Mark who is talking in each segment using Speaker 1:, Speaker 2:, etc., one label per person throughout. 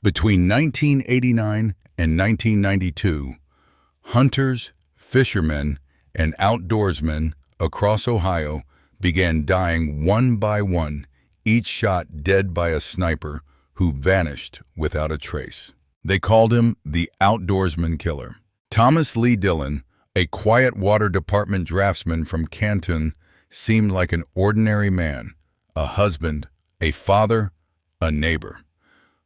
Speaker 1: Between 1989 and 1992, hunters, fishermen, and outdoorsmen across Ohio began dying one by one, each shot dead by a sniper who vanished without a trace. They called him the outdoorsman killer. Thomas Lee Dillon, a quiet water department draftsman from Canton, seemed like an ordinary man, a husband, a father, a neighbor.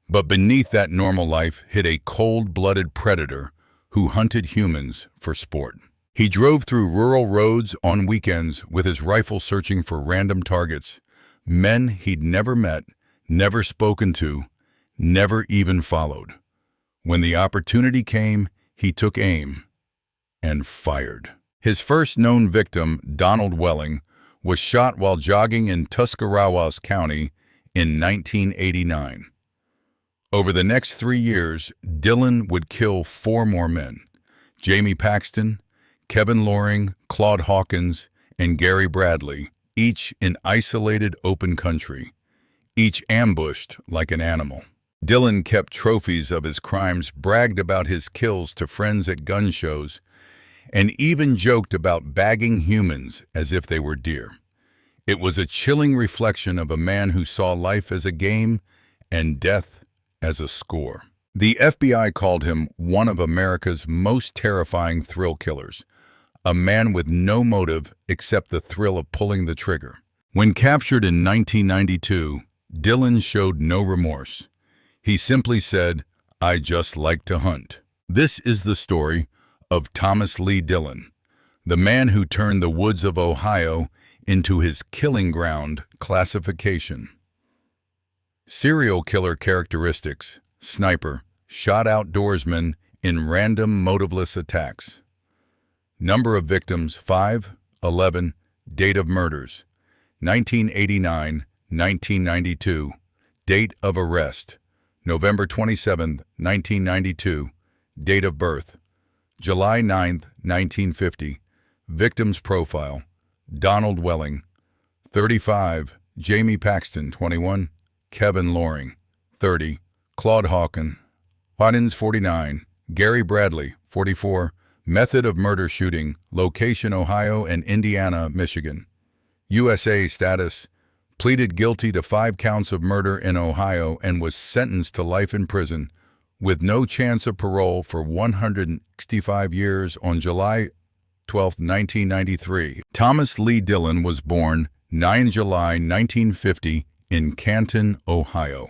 Speaker 1: But beneath that normal life hid a cold-blooded predator who hunted humans for sport. He drove through rural roads on weekends with his rifle searching for random targets, men he'd never met, never spoken to, never even followed. When the opportunity came, he took aim and fired. His first known victim, Donald Welling, was shot while jogging in Tuscarawas County in 1989. Over the next 3 years, Dillon would kill 4 more men: Jamie Paxton, Kevin Loring, Claude Hawkins, and Gary Bradley, each in isolated open country, each ambushed like an animal. Dillon kept trophies of his crimes, bragged about his kills to friends at gun shows, and even joked about bagging humans as if they were deer. It was a chilling reflection of a man who saw life as a game and death as a score. The FBI called him one of America's most terrifying thrill killers, a man with no motive except the thrill of pulling the trigger. When captured in 1992, Dillon showed no remorse. He simply said, "I just like to hunt." This is the story of Thomas Lee Dillon, the man who turned the woods of Ohio into his killing ground classification. Serial killer characteristics: sniper, shot outdoorsman in random motiveless attacks. Number of victims: 5, 11. Date of murders: 1989, 1992. Date of arrest: November 27, 1992. Date of birth: July 9, 1950. Victim's profile: Donald Welling, 35. Jamie Paxton, 21. Kevin Loring, 30. Claude Hawkins, 49. Gary Bradley, 44. Method of murder: shooting. Location: Ohio and Indiana, Michigan. USA status: pleaded guilty to 5 counts of murder in Ohio and was sentenced to life in prison with no chance of parole for 165 years on July 12, 1993. Thomas Lee Dillon was born 9 July 1950 in Canton, Ohio.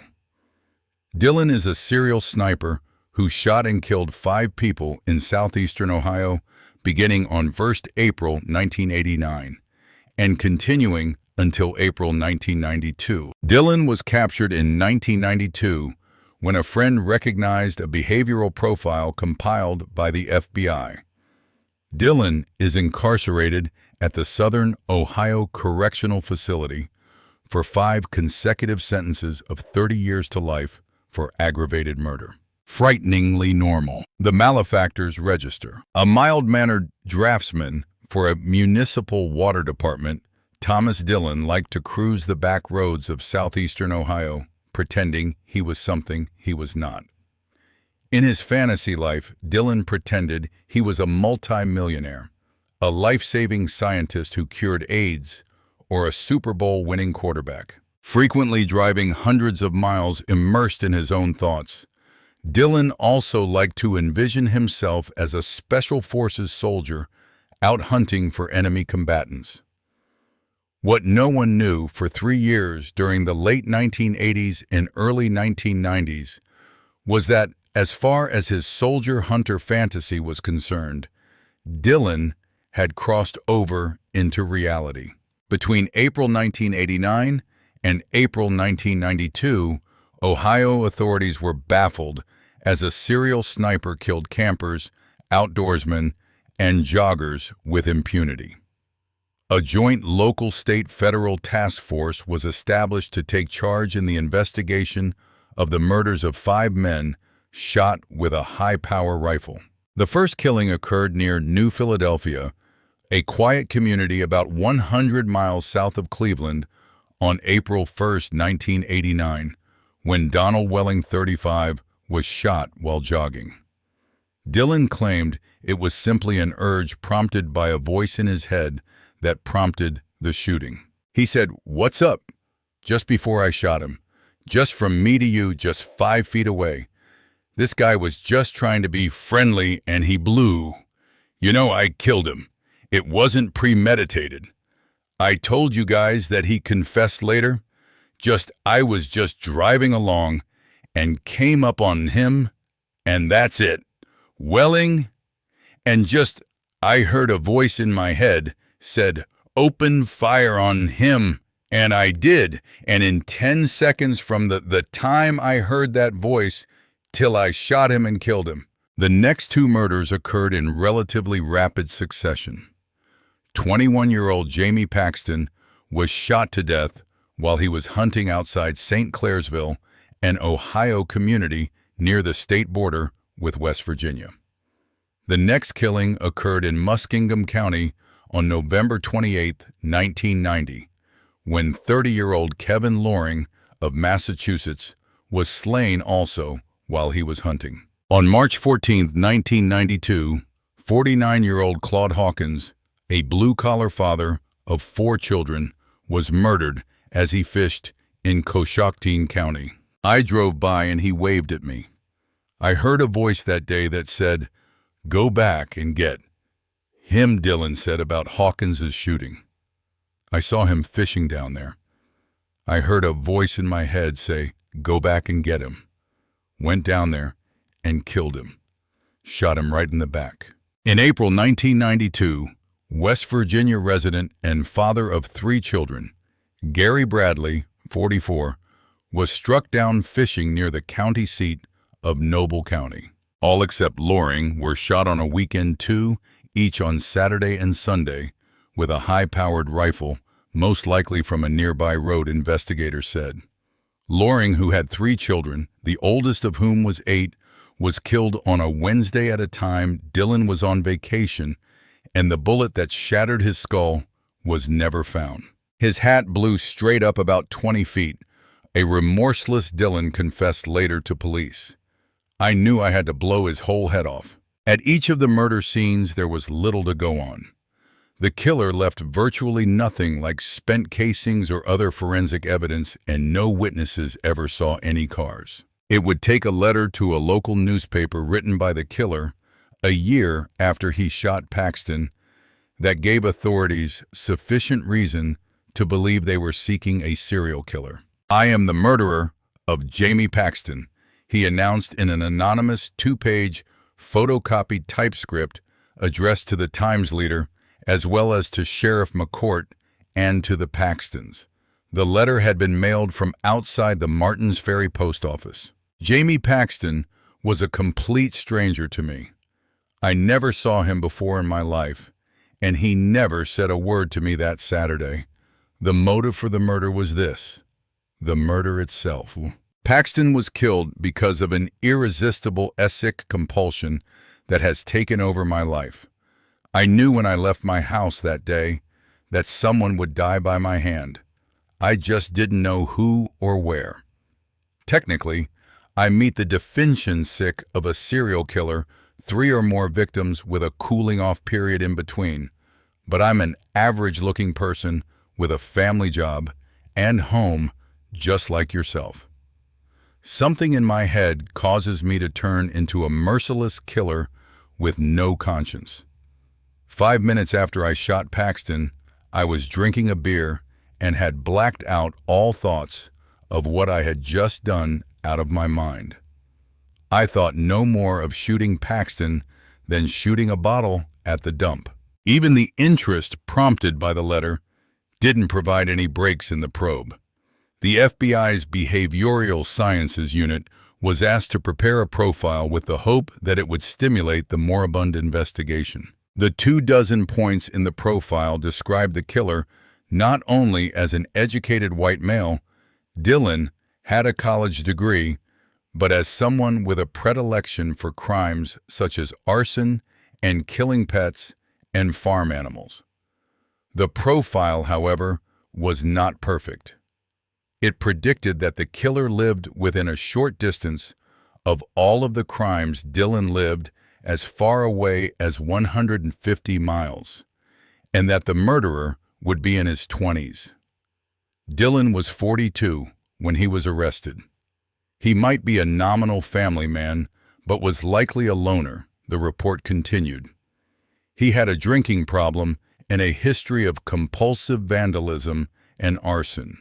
Speaker 1: Dillon is a serial sniper who shot and killed 5 people in southeastern Ohio beginning on 1st April 1989 and continuing until April 1992. Dillon was captured in 1992 when a friend recognized a behavioral profile compiled by the FBI. Dillon is incarcerated at the Southern Ohio Correctional Facility for 5 consecutive sentences of 30 years to life for aggravated murder. Frighteningly normal. The malefactor's register. A mild-mannered draftsman for a municipal water department, Thomas Dillon liked to cruise the back roads of southeastern Ohio, pretending he was something he was not. In his fantasy life, Dillon pretended he was a multi-millionaire, a life-saving scientist who cured AIDS, or a Super Bowl-winning quarterback. Frequently driving hundreds of miles immersed in his own thoughts, Dillon also liked to envision himself as a special forces soldier out hunting for enemy combatants. What no one knew for 3 years during the late 1980s and early 1990s was that, as far as his soldier-hunter fantasy was concerned, Dillon had crossed over into reality. Between April 1989 and April 1992, Ohio authorities were baffled as a serial sniper killed campers, outdoorsmen, and joggers with impunity. A joint local, state, federal task force was established to take charge in the investigation of the murders of 5 men shot with a high-power rifle. The first killing occurred near New Philadelphia, a quiet community about 100 miles south of Cleveland, on April 1, 1989, when Donald Welling, 35, was shot while jogging. Dillon claimed it was simply an urge prompted by a voice in his head that prompted the shooting. He said, "What's up?" just before I shot him. Just from me to you, just 5 feet away. This guy was just trying to be friendly and he blew. You know, I killed him. It wasn't premeditated. I told you guys that he confessed later. I was just driving along and came up on him, and that's it. Welling, and I heard a voice in my head said, "Open fire on him." And I did. And in 10 seconds from the time I heard that voice till I shot him and killed him. The next 2 murders occurred in relatively rapid succession. 21-year-old Jamie Paxton was shot to death while he was hunting outside St. Clairsville, an Ohio community near the state border with West Virginia. The next killing occurred in Muskingum County on November 28, 1990, when 30-year-old Kevin Loring of Massachusetts was slain also while he was hunting. On March 14, 1992, 49-year-old Claude Hawkins, a blue-collar father of 4 children, was murdered as he fished in Coshocton County. I drove by and he waved at me. I heard a voice that day that said, "Go back and get him," Dillon said about Hawkins's shooting. I saw him fishing down there. I heard a voice in my head say, "Go back and get him." Went down there and killed him. Shot him right in the back. In April 1992, West Virginia resident and father of 3 children, Gary Bradley, 44, was struck down fishing near the county seat of Noble County. All except Loring were shot on a weekend too, each on Saturday and Sunday, with a high-powered rifle, most likely from a nearby road, investigators said. Loring, who had 3 children, the oldest of whom was 8, was killed on a Wednesday at a time Dillon was on vacation, and the bullet that shattered his skull was never found. His hat blew straight up about 20 feet. A remorseless Dillon confessed later to police. "I knew I had to blow his whole head off." At each of the murder scenes, there was little to go on. The killer left virtually nothing like spent casings or other forensic evidence, and no witnesses ever saw any cars. It would take a letter to a local newspaper written by the killer a year after he shot Paxton that gave authorities sufficient reason to believe they were seeking a serial killer. "I am the murderer of Jamie Paxton," he announced in an anonymous 2-page photocopied typescript addressed to the Times leader as well as to Sheriff McCourt and to the Paxtons. The letter had been mailed from outside the Martins Ferry post office. Jamie Paxton was a complete stranger to me. I never saw him before in my life, and he never said a word to me that Saturday. The motive for the murder was this: the murder itself. Paxton was killed because of an irresistible essic compulsion that has taken over my life. I knew when I left my house that day that someone would die by my hand. I just didn't know who or where. Technically, I meet the definition sick of a serial killer, 3 or more victims with a cooling-off period in between, but I'm an average-looking person with a family job and home just like yourself. Something in my head causes me to turn into a merciless killer with no conscience. 5 minutes after I shot Paxton, I was drinking a beer and had blacked out all thoughts of what I had just done out of my mind. I thought no more of shooting Paxton than shooting a bottle at the dump. Even the interest prompted by the letter didn't provide any breaks in the probe. The FBI's Behavioral Sciences Unit was asked to prepare a profile with the hope that it would stimulate the moribund investigation. The 24 points in the profile described the killer not only as an educated white male, Dillon had a college degree, but as someone with a predilection for crimes such as arson and killing pets and farm animals. The profile, however, was not perfect. It predicted that the killer lived within a short distance of all of the crimes, Dillon lived as far away as 150 miles, and that the murderer would be in his 20s. Dillon was 42 when he was arrested. He might be a nominal family man, but was likely a loner, the report continued. He had a drinking problem and a history of compulsive vandalism and arson.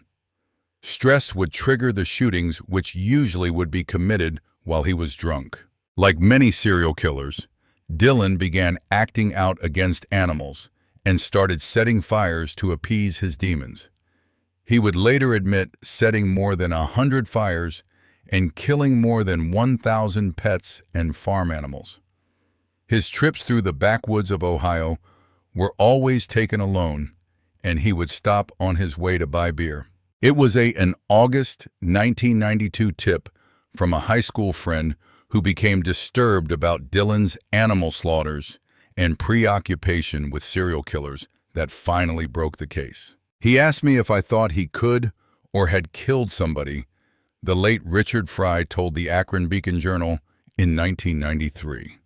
Speaker 1: Stress would trigger the shootings, which usually would be committed while he was drunk. Like many serial killers, Dillon began acting out against animals and started setting fires to appease his demons. He would later admit setting more than 100 fires and killing more than 1,000 pets and farm animals. His trips through the backwoods of Ohio were always taken alone, and he would stop on his way to buy beer. It was an August 1992 tip from a high school friend who became disturbed about Dillon's animal slaughters and preoccupation with serial killers that finally broke the case. He asked me if I thought he could or had killed somebody, the late Richard Fry told the Akron Beacon-Journal in 1993.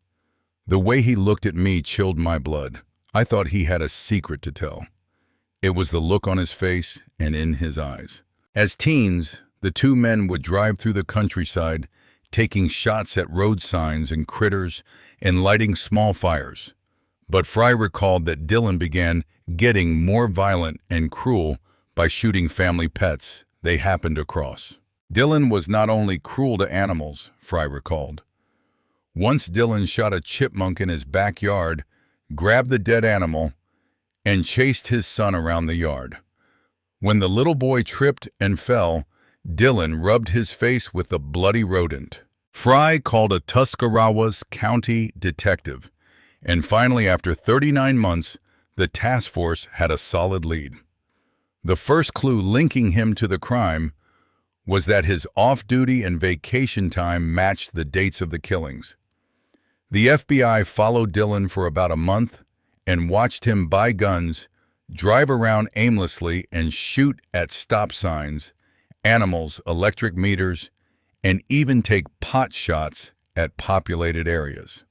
Speaker 1: The way he looked at me chilled my blood. I thought he had a secret to tell. It was the look on his face and in his eyes. As teens, the two men would drive through the countryside, taking shots at road signs and critters and lighting small fires. But Fry recalled that Dillon began getting more violent and cruel by shooting family pets they happened across. Dillon was not only cruel to animals, Fry recalled. Once Dillon shot a chipmunk in his backyard, grabbed the dead animal, and chased his son around the yard. When the little boy tripped and fell, Dillon rubbed his face with the bloody rodent. Fry called a Tuscarawas County detective, and finally, after 39 months, the task force had a solid lead. The first clue linking him to the crime was that his off-duty and vacation time matched the dates of the killings. The FBI followed Dillon for about a month and watched him buy guns, drive around aimlessly, and shoot at stop signs, animals, electric meters, and even take pot shots at populated areas.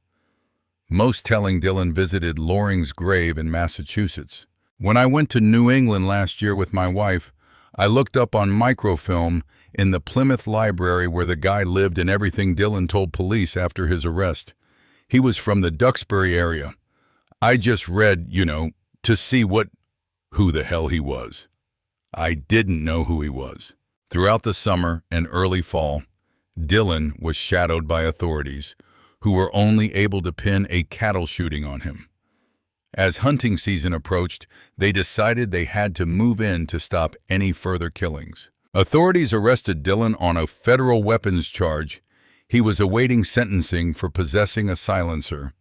Speaker 1: Most telling, Dillon visited Loring's grave in Massachusetts. When I went to New England last year with my wife, I looked up on microfilm in the Plymouth Library where the guy lived and everything Dillon told police after his arrest. He was from the Duxbury area. I just read, to see who the hell he was. I didn't know who he was. Throughout the summer and early fall, Dillon was shadowed by authorities who were only able to pin a cattle shooting on him. As hunting season approached, they decided they had to move in to stop any further killings. Authorities arrested Dillon on a federal weapons charge. He was awaiting sentencing for possessing a silencer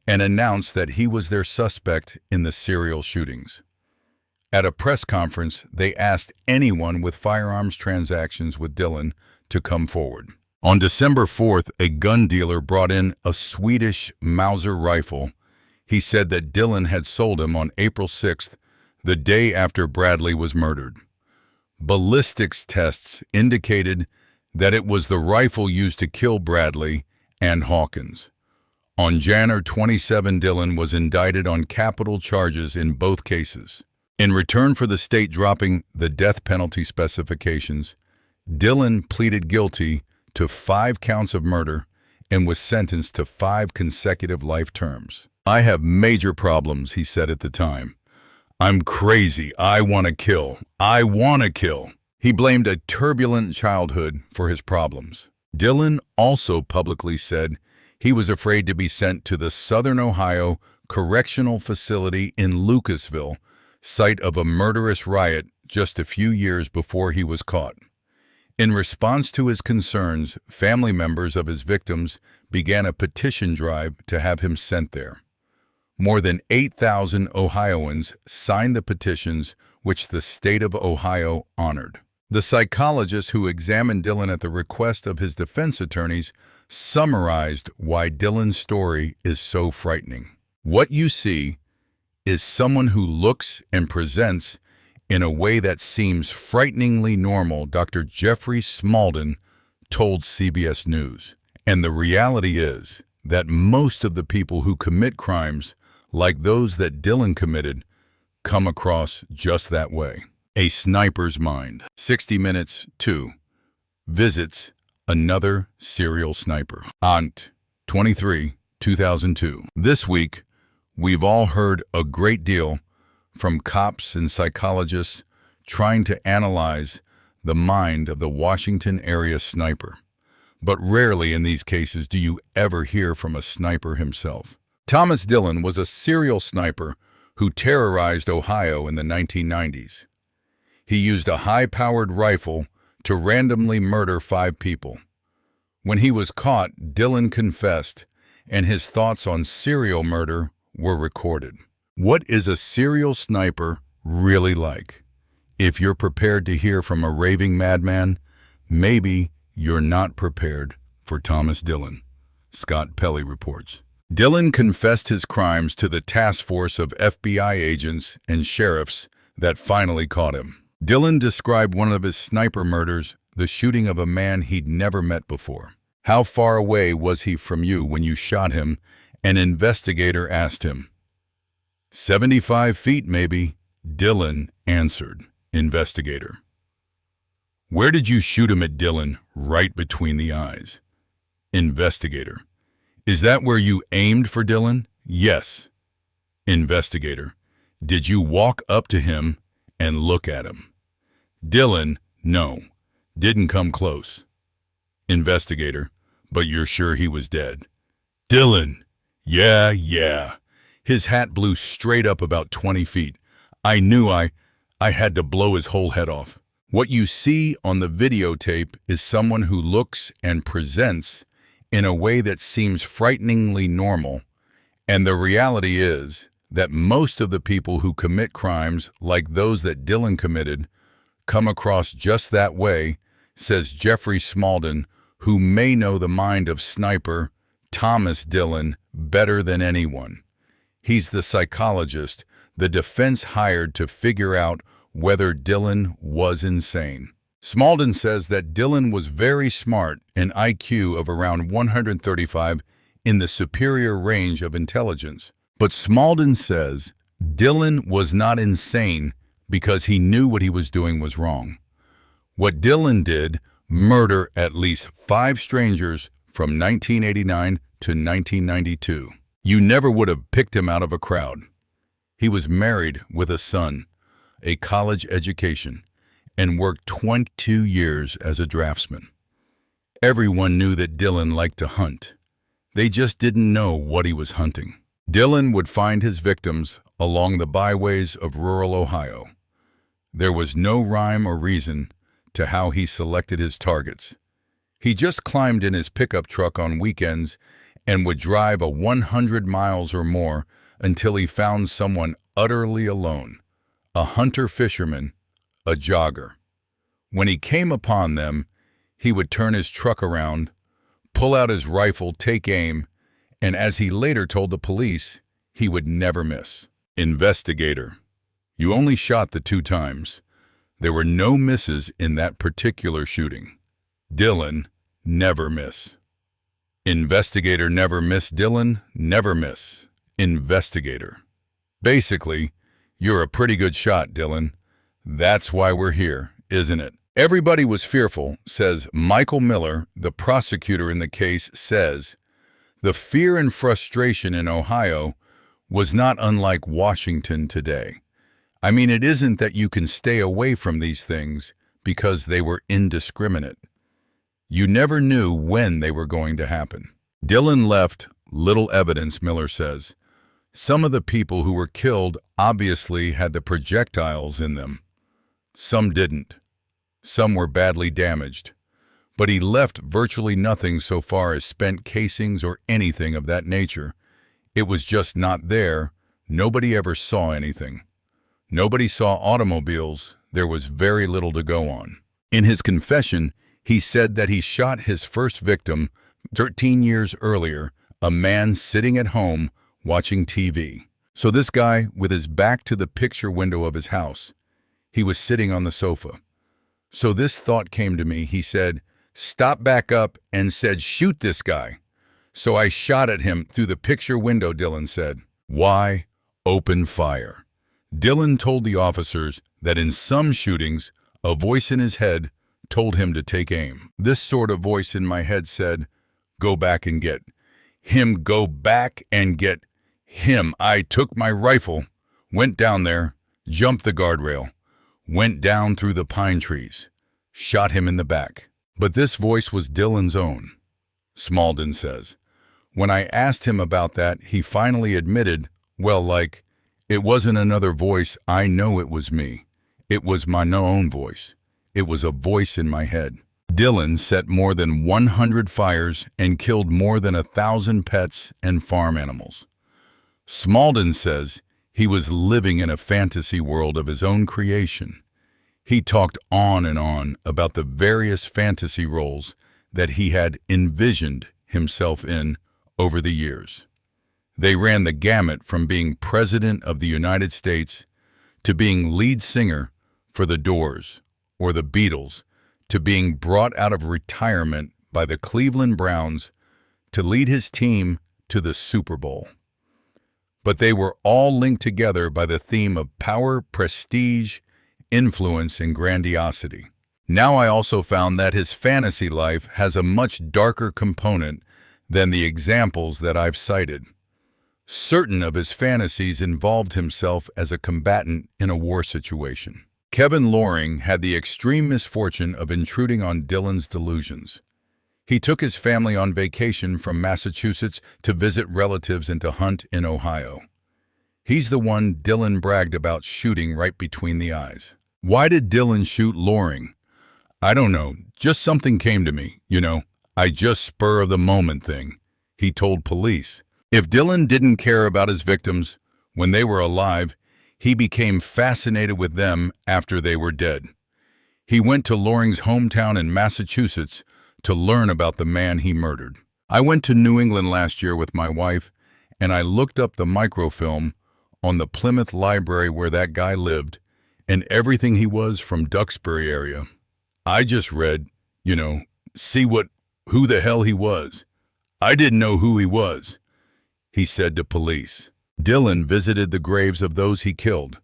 Speaker 1: and announced that he was their suspect in the serial shootings. At a press conference, they asked anyone with firearms transactions with Dillon to come forward. On December 4th, a gun dealer brought in a Swedish Mauser rifle. He said that Dillon had sold him on April 6th, the day after Bradley was murdered. Ballistics tests indicated that it was the rifle used to kill Bradley and Hawkins. On January 27, Dillon was indicted on capital charges in both cases. In return for the state dropping the death penalty specifications, Dillon pleaded guilty to 5 counts of murder and was sentenced to 5 consecutive life terms. "I have major problems," he said at the time. "I'm crazy. I want to kill. I want to kill." He blamed a turbulent childhood for his problems. Dillon also publicly said he was afraid to be sent to the Southern Ohio Correctional Facility in Lucasville, site of a murderous riot just a few years before he was caught. In response to his concerns, family members of his victims began a petition drive to have him sent there. More than 8,000 Ohioans signed the petitions, which the state of Ohio honored. The psychologist who examined Dillon at the request of his defense attorneys summarized why Dillon's story is so frightening. "What you see is someone who looks and presents in a way that seems frighteningly normal," Dr. Jeffrey Smalden told CBS News. And the reality is that most of the people who commit crimes, like those that Dillon committed, come across just that way. A sniper's mind. 60 Minutes 2 visits another serial sniper. Ant, 23, 2002. This week, we've all heard a great deal from cops and psychologists trying to analyze the mind of the Washington area sniper. But rarely in these cases do you ever hear from a sniper himself. Thomas Dillon was a serial sniper who terrorized Ohio in the 1990s. He used a high-powered rifle to randomly murder 5 people. When he was caught, Dillon confessed, and his thoughts on serial murder were recorded. What is a serial sniper really like? If you're prepared to hear from a raving madman, maybe you're not prepared for Thomas Dillon. Scott Pelley reports. Dillon confessed his crimes to the task force of FBI agents and sheriffs that finally caught him. Dillon described one of his sniper murders, the shooting of a man he'd never met before. How far away was he from you when you shot him? An investigator asked him. 75 feet, maybe, Dillon answered. Investigator. Where did you shoot him at, Dillon? Right between the eyes. Investigator. Is that where you aimed for Dillon? Yes. Investigator. Did you walk up to him and look at him? Dillon, no. Didn't come close. Investigator. But you're sure he was dead? Dillon. Yeah. His hat blew straight up about 20 feet. I knew I had to blow his whole head off. What you see on the videotape is someone who looks and presents in a way that seems frighteningly normal, and the reality is that most of the people who commit crimes like those that Dillon committed come across just that way, says Jeffrey Smalden, who may know the mind of sniper Thomas Dillon better than anyone. He's the psychologist the defense hired to figure out whether Dillon was insane. Smalden says that Dillon was very smart, an IQ of around 135 in the superior range of intelligence. But Smalden says Dillon was not insane because he knew what he was doing was wrong. What Dillon did, murder at least 5 strangers from 1989 to 1992. You never would have picked him out of a crowd. He was married with a son, a college education, and worked 22 years as a draftsman. Everyone knew that Dillon liked to hunt. They just didn't know what he was hunting. Dillon would find his victims along the byways of rural Ohio. There was no rhyme or reason to how he selected his targets. He just climbed in his pickup truck on weekends and would drive 100 miles or more until he found someone utterly alone, a hunter-fisherman, a jogger. When he came upon them, he would turn his truck around, pull out his rifle, take aim, and as he later told the police, he would never miss. Investigator. You only shot the 2 times. There were no misses in that particular shooting. Dillon, never miss. Investigator. Never miss. Dillon, never miss. Investigator. Basically, you're a pretty good shot, Dillon. That's why we're here, isn't it? Everybody was fearful, says Michael Miller, the prosecutor in the case, says. The fear and frustration in Ohio was not unlike Washington today. I mean, it isn't that you can stay away from these things because they were indiscriminate. You never knew when they were going to happen. Dillon left little evidence, Miller says. Some of the people who were killed obviously had the projectiles in them. Some didn't. Some were badly damaged. But he left virtually nothing so far as spent casings or anything of that nature. It was just not there. Nobody ever saw anything. Nobody saw automobiles. There was very little to go on. In his confession, he said that he shot his first victim 13 years earlier, a man sitting at home watching TV. So this guy, with his back to the picture window of his house, he was sitting on the sofa. So this thought came to me. He said, stopped back up and said, "Shoot this guy." So I shot at him through the picture window, Dillon said. Why open fire? Dillon told the officers that in some shootings, a voice in his head told him to take aim. This sort of voice in my head said, "Go back and get him, go back and get him." I took my rifle, went down there, jumped the guardrail, went down through the pine trees, shot him in the back. But this voice was Dillon's own, Smalden says. When I asked him about that, he finally admitted, it wasn't another voice. I know it was me. It was my own voice. It was a voice in my head. Dillon set more than 100 fires and killed more than 1,000 pets and farm animals. Smalden says he was living in a fantasy world of his own creation. He talked on and on about the various fantasy roles that he had envisioned himself in over the years. They ran the gamut from being President of the United States to being lead singer for The Doors or the Beatles to being brought out of retirement by the Cleveland Browns to lead his team to the Super Bowl. But they were all linked together by the theme of power, prestige, influence, and grandiosity. Now I also found that his fantasy life has a much darker component than the examples that I've cited. Certain of his fantasies involved himself as a combatant in a war situation. Kevin Loring had the extreme misfortune of intruding on Dillon's delusions. He took his family on vacation from Massachusetts to visit relatives and to hunt in Ohio. He's the one Dillon bragged about shooting right between the eyes. Why did Dillon shoot Loring? I don't know, just something came to me, I just spur of the moment thing, he told police. If Dillon didn't care about his victims when they were alive, he became fascinated with them after they were dead. He went to Loring's hometown in Massachusetts to learn about the man he murdered. I went to New England last year with my wife, and I looked up the microfilm on the Plymouth Library where that guy lived, and everything he was from Duxbury area. I just read, who the hell he was. I didn't know who he was, he said to police. Dillon visited the graves of those he killed.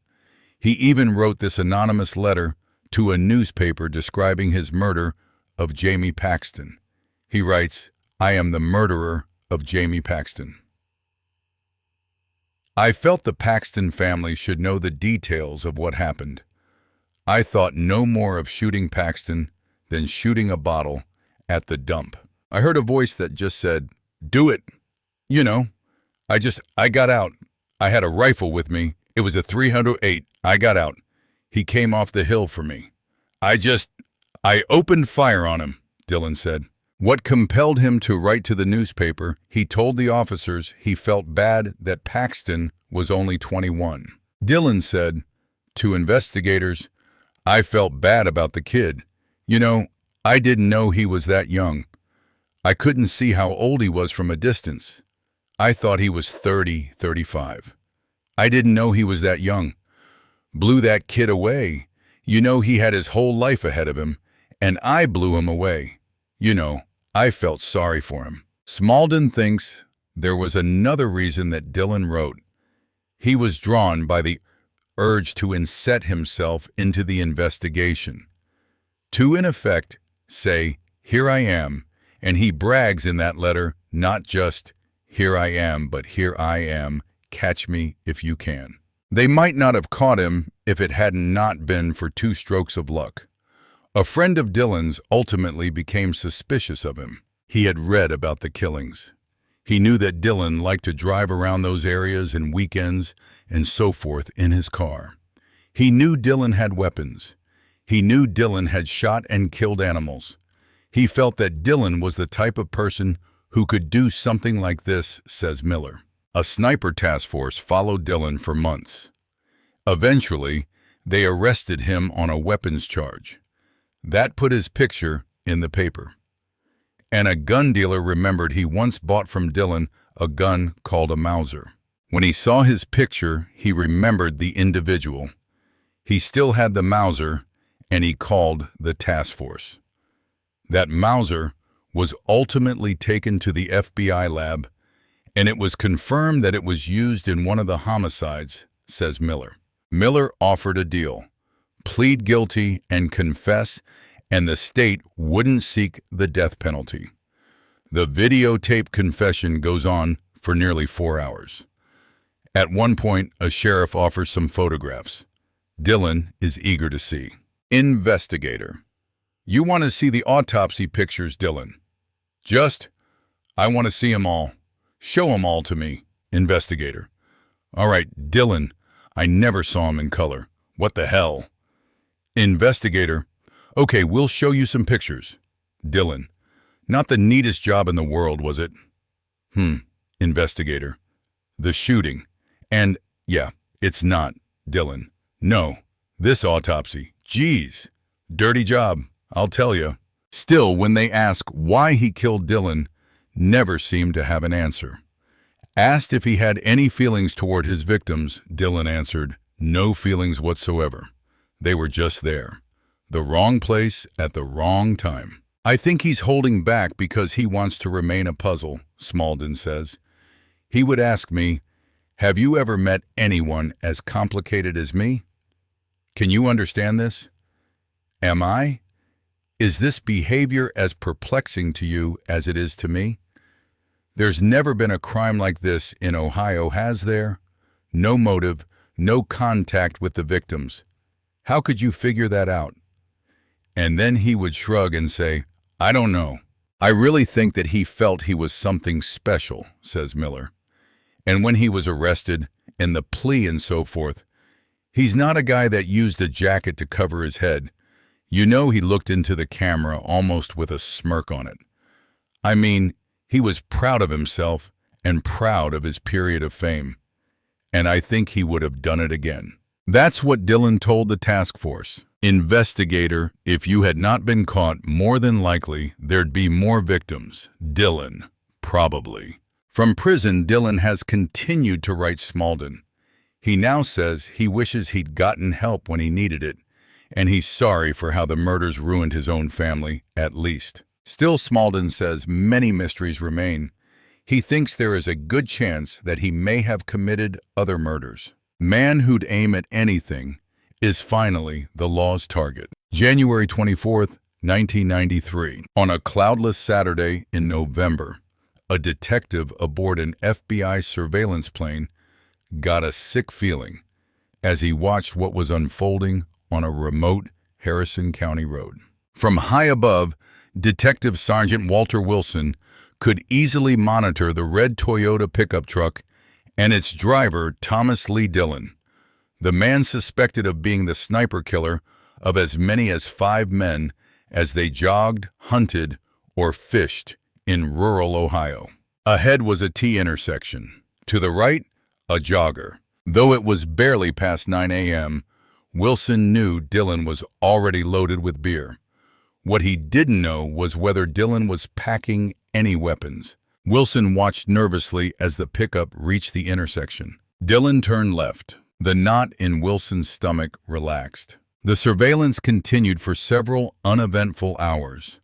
Speaker 1: He even wrote this anonymous letter to a newspaper describing his murder of Jamie Paxton. He writes, "I am the murderer of Jamie Paxton." I felt the Paxton family should know the details of what happened. I thought no more of shooting Paxton than shooting a bottle at the dump. I heard a voice that just said, "Do it." I got out. I had a rifle with me. It was a .308. I got out. He came off the hill for me. I opened fire on him, Dillon said. What compelled him to write to the newspaper, he told the officers he felt bad that Paxton was only 21. Dillon said to investigators, "I felt bad about the kid. I didn't know he was that young. I couldn't see how old he was from a distance. I thought he was 30, 35. I didn't know he was that young. Blew that kid away. He had his whole life ahead of him, and I blew him away. I felt sorry for him." Smalden thinks there was another reason that Dillon wrote. He was drawn by the urge to inset himself into the investigation. To, in effect, say, "Here I am," and he brags in that letter, not just, "Here I am," but "Here I am, catch me if you can." They might not have caught him if it had not been for 2 strokes of luck. A friend of Dillon's ultimately became suspicious of him. He had read about the killings. He knew that Dillon liked to drive around those areas in weekends and so forth in his car. He knew Dillon had weapons. He knew Dillon had shot and killed animals. He felt that Dillon was the type of person who could do something like this, says Miller. A sniper task force followed Dillon for months. Eventually, they arrested him on a weapons charge. That put his picture in the paper. And a gun dealer remembered he once bought from Dillon a gun called a Mauser. When he saw his picture, he remembered the individual. He still had the Mauser, and he called the task force. That Mauser was ultimately taken to the FBI lab, and it was confirmed that it was used in one of the homicides, says Miller. Miller offered a deal: plead guilty and confess, and the state wouldn't seek the death penalty. The videotape confession goes on for nearly 4 hours. At one point, a sheriff offers some photographs. Dillon is eager to see. Investigator: you want to see the autopsy pictures, Dillon? I want to see them all. Show them all to me. Investigator: all right, Dillon, I never saw him in color. What the hell? Investigator: okay, we'll show you some pictures. Dillon: not the neatest job in the world, was it? Investigator: the shooting. And, yeah, it's not. Dillon: no, this autopsy. Geez, dirty job, I'll tell you. Still, when they ask why he killed Dillon, never seemed to have an answer. Asked if he had any feelings toward his victims, Dillon answered, no feelings whatsoever. They were just there. The wrong place at the wrong time. I think he's holding back because he wants to remain a puzzle, Smalden says. He would ask me, have you ever met anyone as complicated as me? Can you understand this? Am I? Is this behavior as perplexing to you as it is to me? There's never been a crime like this in Ohio, has there? No motive, no contact with the victims. How could you figure that out? And then he would shrug and say, I don't know. I really think that he felt he was something special, says Miller. And when he was arrested, and the plea and so forth, he's not a guy that used a jacket to cover his head. You know, he looked into the camera almost with a smirk on it. I mean, he was proud of himself and proud of his period of fame. And I think he would have done it again. That's what Dillon told the task force. Investigator, if you had not been caught, more than likely there'd be more victims. Dillon, probably. From prison, Dillon has continued to write Smalden. He now says he wishes he'd gotten help when he needed it, and he's sorry for how the murders ruined his own family, at least. Still, Smalden says many mysteries remain. He thinks there is a good chance that he may have committed other murders. Man who'd aim at anything is finally the law's target. January 24th, 1993. On a cloudless Saturday in November, a detective aboard an FBI surveillance plane got a sick feeling as he watched what was unfolding on a remote Harrison County road. From high above, Detective Sergeant Walter Wilson could easily monitor the red Toyota pickup truck and its driver, Thomas Lee Dillon, the man suspected of being the sniper killer of as many as 5 men as they jogged, hunted, or fished in rural Ohio. Ahead was a T intersection. To the right, a jogger. Though it was barely past 9 a.m., Wilson knew Dillon was already loaded with beer. What he didn't know was whether Dillon was packing any weapons. Wilson watched nervously as the pickup reached the intersection. Dillon turned left. The knot in Wilson's stomach relaxed. The surveillance continued for several uneventful hours.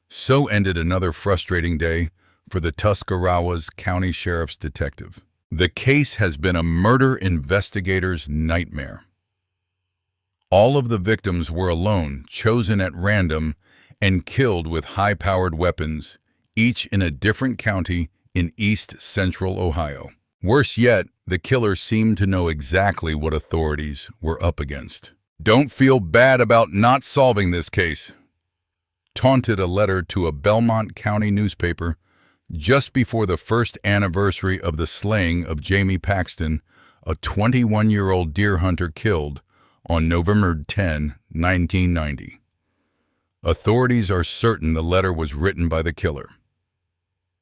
Speaker 1: So ended another frustrating day for the Tuscarawas County Sheriff's detective. The case has been a murder investigator's nightmare. All of the victims were alone, chosen at random, and killed with high-powered weapons, each in a different county in east central Ohio. Worse yet, the killer seemed to know exactly what authorities were up against. Don't feel bad about not solving this case, taunted a letter to a Belmont County newspaper just before the first anniversary of the slaying of Jamie Paxton, a 21-year-old deer hunter killed on November 10, 1990. Authorities are certain the letter was written by the killer.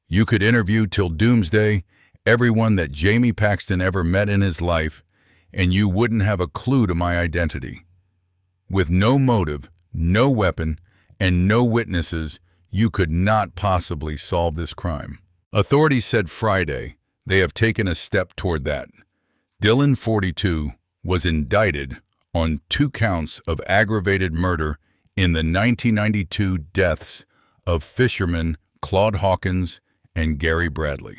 Speaker 1: You could interview till doomsday everyone that Jamie Paxton ever met in his life, and you wouldn't have a clue to my identity. With no motive, no weapon, and no witnesses, you could not possibly solve this crime. Authorities said Friday they have taken a step toward that. Dillon, 42, was indicted on 2 counts of aggravated murder in the 1992 deaths of fishermen Claude Hawkins and Gary Bradley.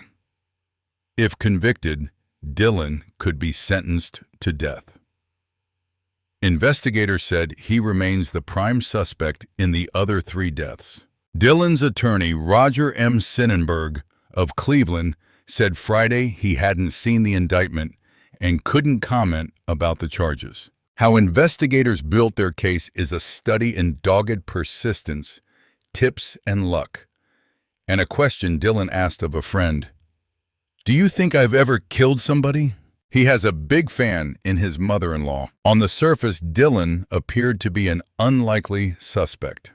Speaker 1: If convicted, Dillon could be sentenced to death. Investigators said he remains the prime suspect in the other 3 deaths. Dillon's attorney, Roger M. Sinnenberg of Cleveland, said Friday he hadn't seen the indictment and couldn't comment about the charges. How investigators built their case is a study in dogged persistence, tips, and luck. And a question Dillon asked of a friend: "Do you think I've ever killed somebody?" He has a big fan in his mother-in-law. On the surface, Dillon appeared to be an unlikely suspect.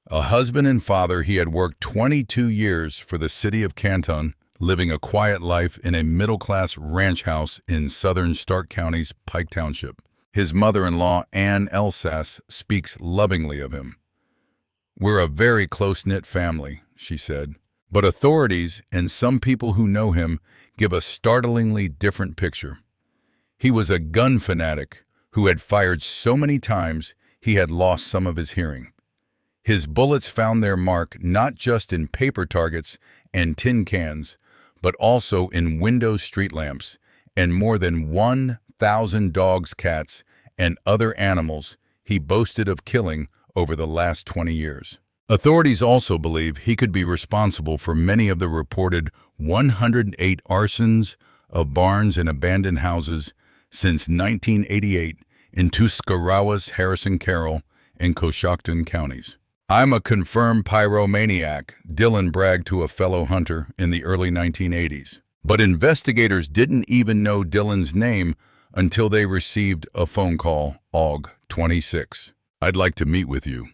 Speaker 1: A husband and father, he had worked 22 years for the city of Canton, living a quiet life in a middle-class ranch house in southern Stark County's Pike Township. His mother-in-law, Ann Elsass, speaks lovingly of him. "We're a very close-knit family," she said. But authorities and some people who know him give a startlingly different picture. He was a gun fanatic who had fired so many times he had lost some of his hearing. His bullets found their mark not just in paper targets and tin cans, but also in window street lamps and more than 1,000 dogs, cats, and other animals he boasted of killing over the last 20 years. Authorities also believe he could be responsible for many of the reported 108 arsons of barns and abandoned houses since 1988 in Tuscarawas, Harrison, Carroll, and Coshocton counties. "I'm a confirmed pyromaniac," Dillon bragged to a fellow hunter in the early 1980s. But investigators didn't even know Dillon's name until they received a phone call, Aug. 26. "I'd like to meet with you,"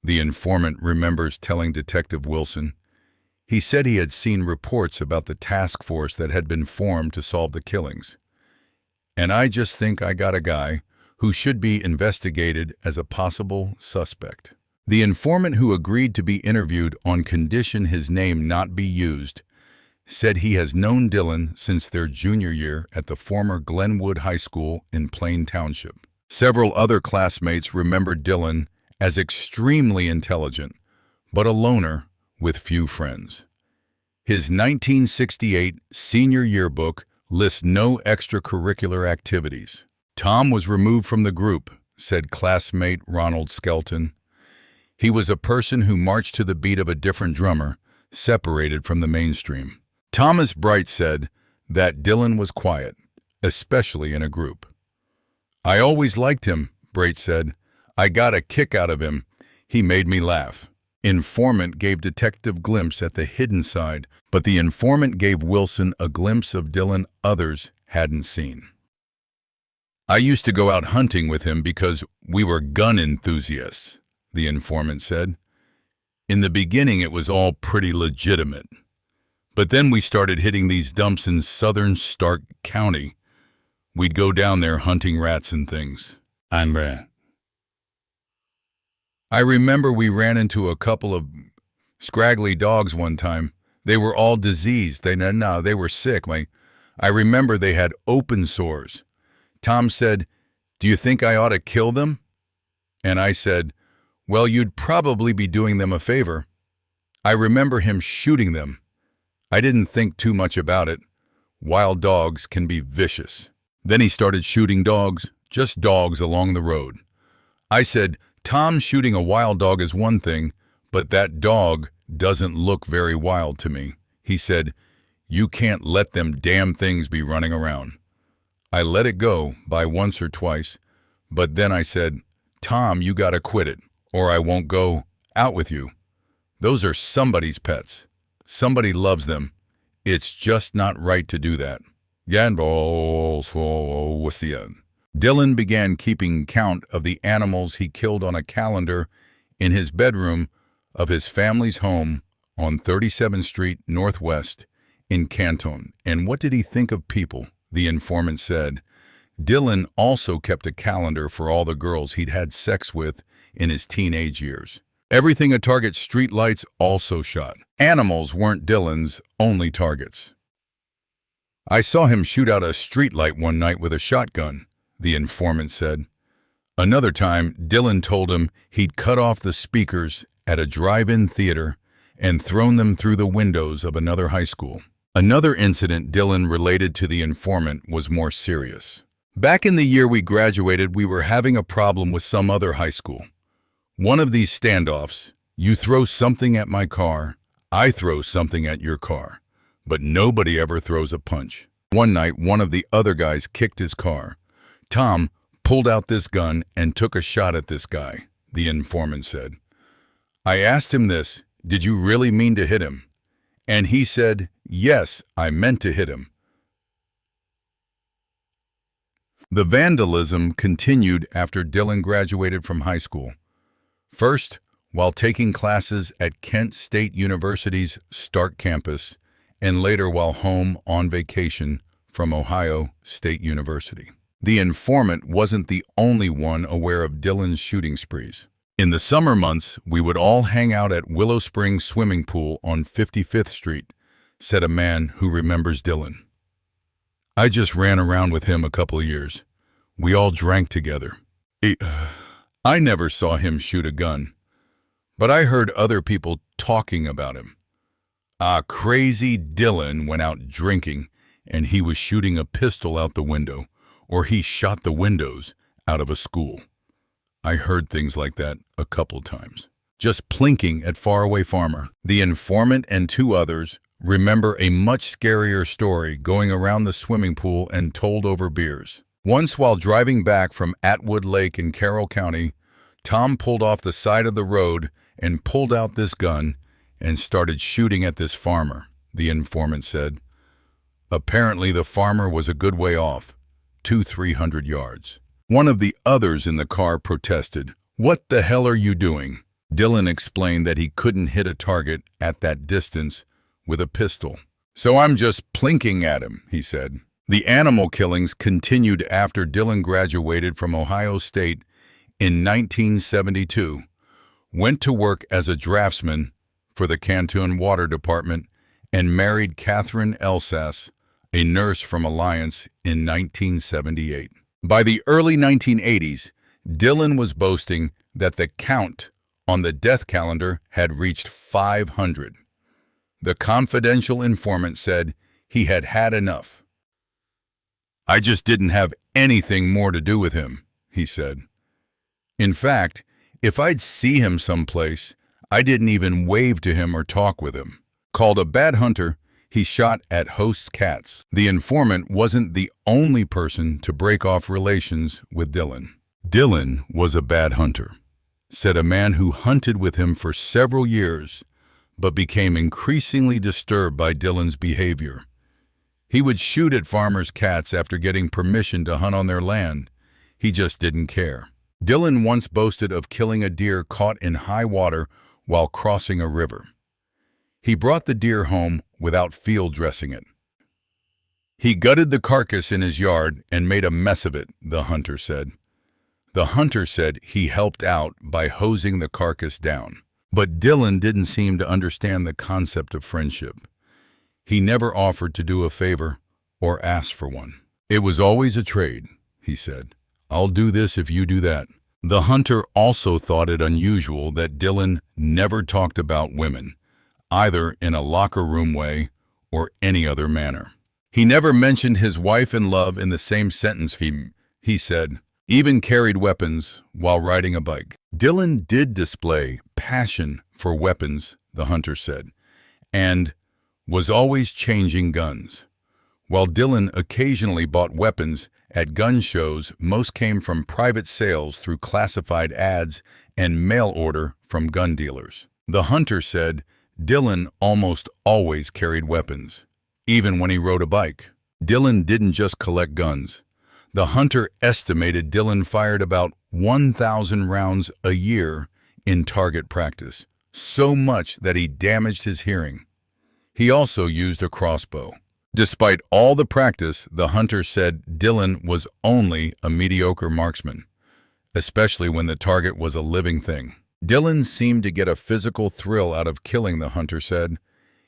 Speaker 1: the informant remembers telling Detective Wilson. He said he had seen reports about the task force that had been formed to solve the killings. "And I just think I got a guy who should be investigated as a possible suspect." The informant, who agreed to be interviewed on condition his name not be used, said he has known Dillon since their junior year at the former Glenwood High School in Plain Township. Several other classmates remembered Dillon as extremely intelligent, but a loner with few friends. His 1968 senior yearbook lists no extracurricular activities. "Tom was removed from the group," said classmate Ronald Skelton. "He was a person who marched to the beat of a different drummer, separated from the mainstream." Thomas Bright said that Dillon was quiet, especially in a group. "I always liked him," Bright said. "I got a kick out of him. He made me laugh." Informant gave detective glimpse at the hidden side, but the informant gave Wilson a glimpse of Dillon others hadn't seen. "I used to go out hunting with him because we were gun enthusiasts," the informant said. "In the beginning it was all pretty legitimate. But then we started hitting these dumps in southern Stark County. We'd go down there hunting rats and things. I remember we ran into a couple of scraggly dogs one time. They were all diseased. They were sick. I remember they had open sores. Tom said, 'Do you think I ought to kill them?' And I said, 'Well, you'd probably be doing them a favor.' I remember him shooting them. I didn't think too much about it. Wild dogs can be vicious. Then he started shooting dogs, just dogs along the road. I said, 'Tom shooting a wild dog is one thing, but that dog doesn't look very wild to me.' He said, 'You can't let them damn things be running around.' I let it go by once or twice, but then I said, 'Tom, you gotta quit it, or I won't go out with you. Those are somebody's pets. Somebody loves them. It's just not right to do that.'" Dillon began keeping count of the animals he killed on a calendar in his bedroom of his family's home on 37th Street Northwest in Canton. And what did he think of people? The informant said. Dillon also kept a calendar for all the girls he'd had sex with in his teenage years. Everything at Target streetlights also shot. Animals weren't Dillon's only targets. "I saw him shoot out a streetlight one night with a shotgun," the informant said. Another time, Dillon told him he'd cut off the speakers at a drive-in theater and thrown them through the windows of another high school. Another incident Dillon related to the informant was more serious. Back in the year we graduated, we were having a problem with some other high school. One of these standoffs, you throw something at my car, I throw something at your car, but nobody ever throws a punch. One night, one of the other guys kicked his car. Tom pulled out this gun and took a shot at this guy, the informant said. I asked him this, did you really mean to hit him? And he said, yes, I meant to hit him. The vandalism continued after Dillon graduated from high school. First, while taking classes at Kent State University's Stark campus, and later while home on vacation from Ohio State University. The informant wasn't the only one aware of Dillon's shooting sprees. In the summer months, we would all hang out at Willow Springs Swimming Pool on 55th Street, said a man who remembers Dillon. I just ran around with him a couple of years. We all drank together. I never saw him shoot a gun, but I heard other people talking about him. Crazy Dillon went out drinking and he was shooting a pistol out the window, or he shot the windows out of a school. I heard things like that a couple times. Just plinking at Faraway Farmer. The informant and two others remember a much scarier story going around the swimming pool and told over beers. Once while driving back from Atwood Lake in Carroll County, Tom pulled off the side of the road and pulled out this gun and started shooting at this farmer, the informant said. Apparently the farmer was a good way off, 200-300 yards. One of the others in the car protested, "What the hell are you doing?" Dillon explained that he couldn't hit a target at that distance with a pistol. "So I'm just plinking at him," he said. The animal killings continued after Dillon graduated from Ohio State in 1972, went to work as a draftsman for the Canton Water Department, and married Catherine Elsass, a nurse from Alliance, in 1978. By the early 1980s, Dillon was boasting that the count on the death calendar had reached 500. The confidential informant said he had had enough. "I just didn't have anything more to do with him," he said. In fact, if I'd see him someplace, I didn't even wave to him or talk with him. Called a bad hunter, he shot at hosts' cats. The informant wasn't the only person to break off relations with Dillon. Dillon was a bad hunter, said a man who hunted with him for several years, but became increasingly disturbed by Dillon's behavior. He would shoot at farmers' cats after getting permission to hunt on their land. He just didn't care. Dillon once boasted of killing a deer caught in high water while crossing a river. He brought the deer home without field dressing it. He gutted the carcass in his yard and made a mess of it, the hunter said. The hunter said he helped out by hosing the carcass down. But Dillon didn't seem to understand the concept of friendship. He never offered to do a favor or ask for one. "It was always a trade," he said. "I'll do this if you do that." The hunter also thought it unusual that Dillon never talked about women, either in a locker room way or any other manner. He never mentioned his wife and love in the same sentence, he said, even carried weapons while riding a bike. Dillon did display passion for weapons, the hunter said, and was always changing guns. While Dillon occasionally bought weapons at gun shows, most came from private sales through classified ads and mail order from gun dealers. The hunter said Dillon almost always carried weapons, even when he rode a bike. Dillon didn't just collect guns. The hunter estimated Dillon fired about 1,000 rounds a year in target practice, so much that he damaged his hearing. He also used a crossbow. Despite all the practice, the hunter said Dillon was only a mediocre marksman, especially when the target was a living thing. Dillon seemed to get a physical thrill out of killing, the hunter said.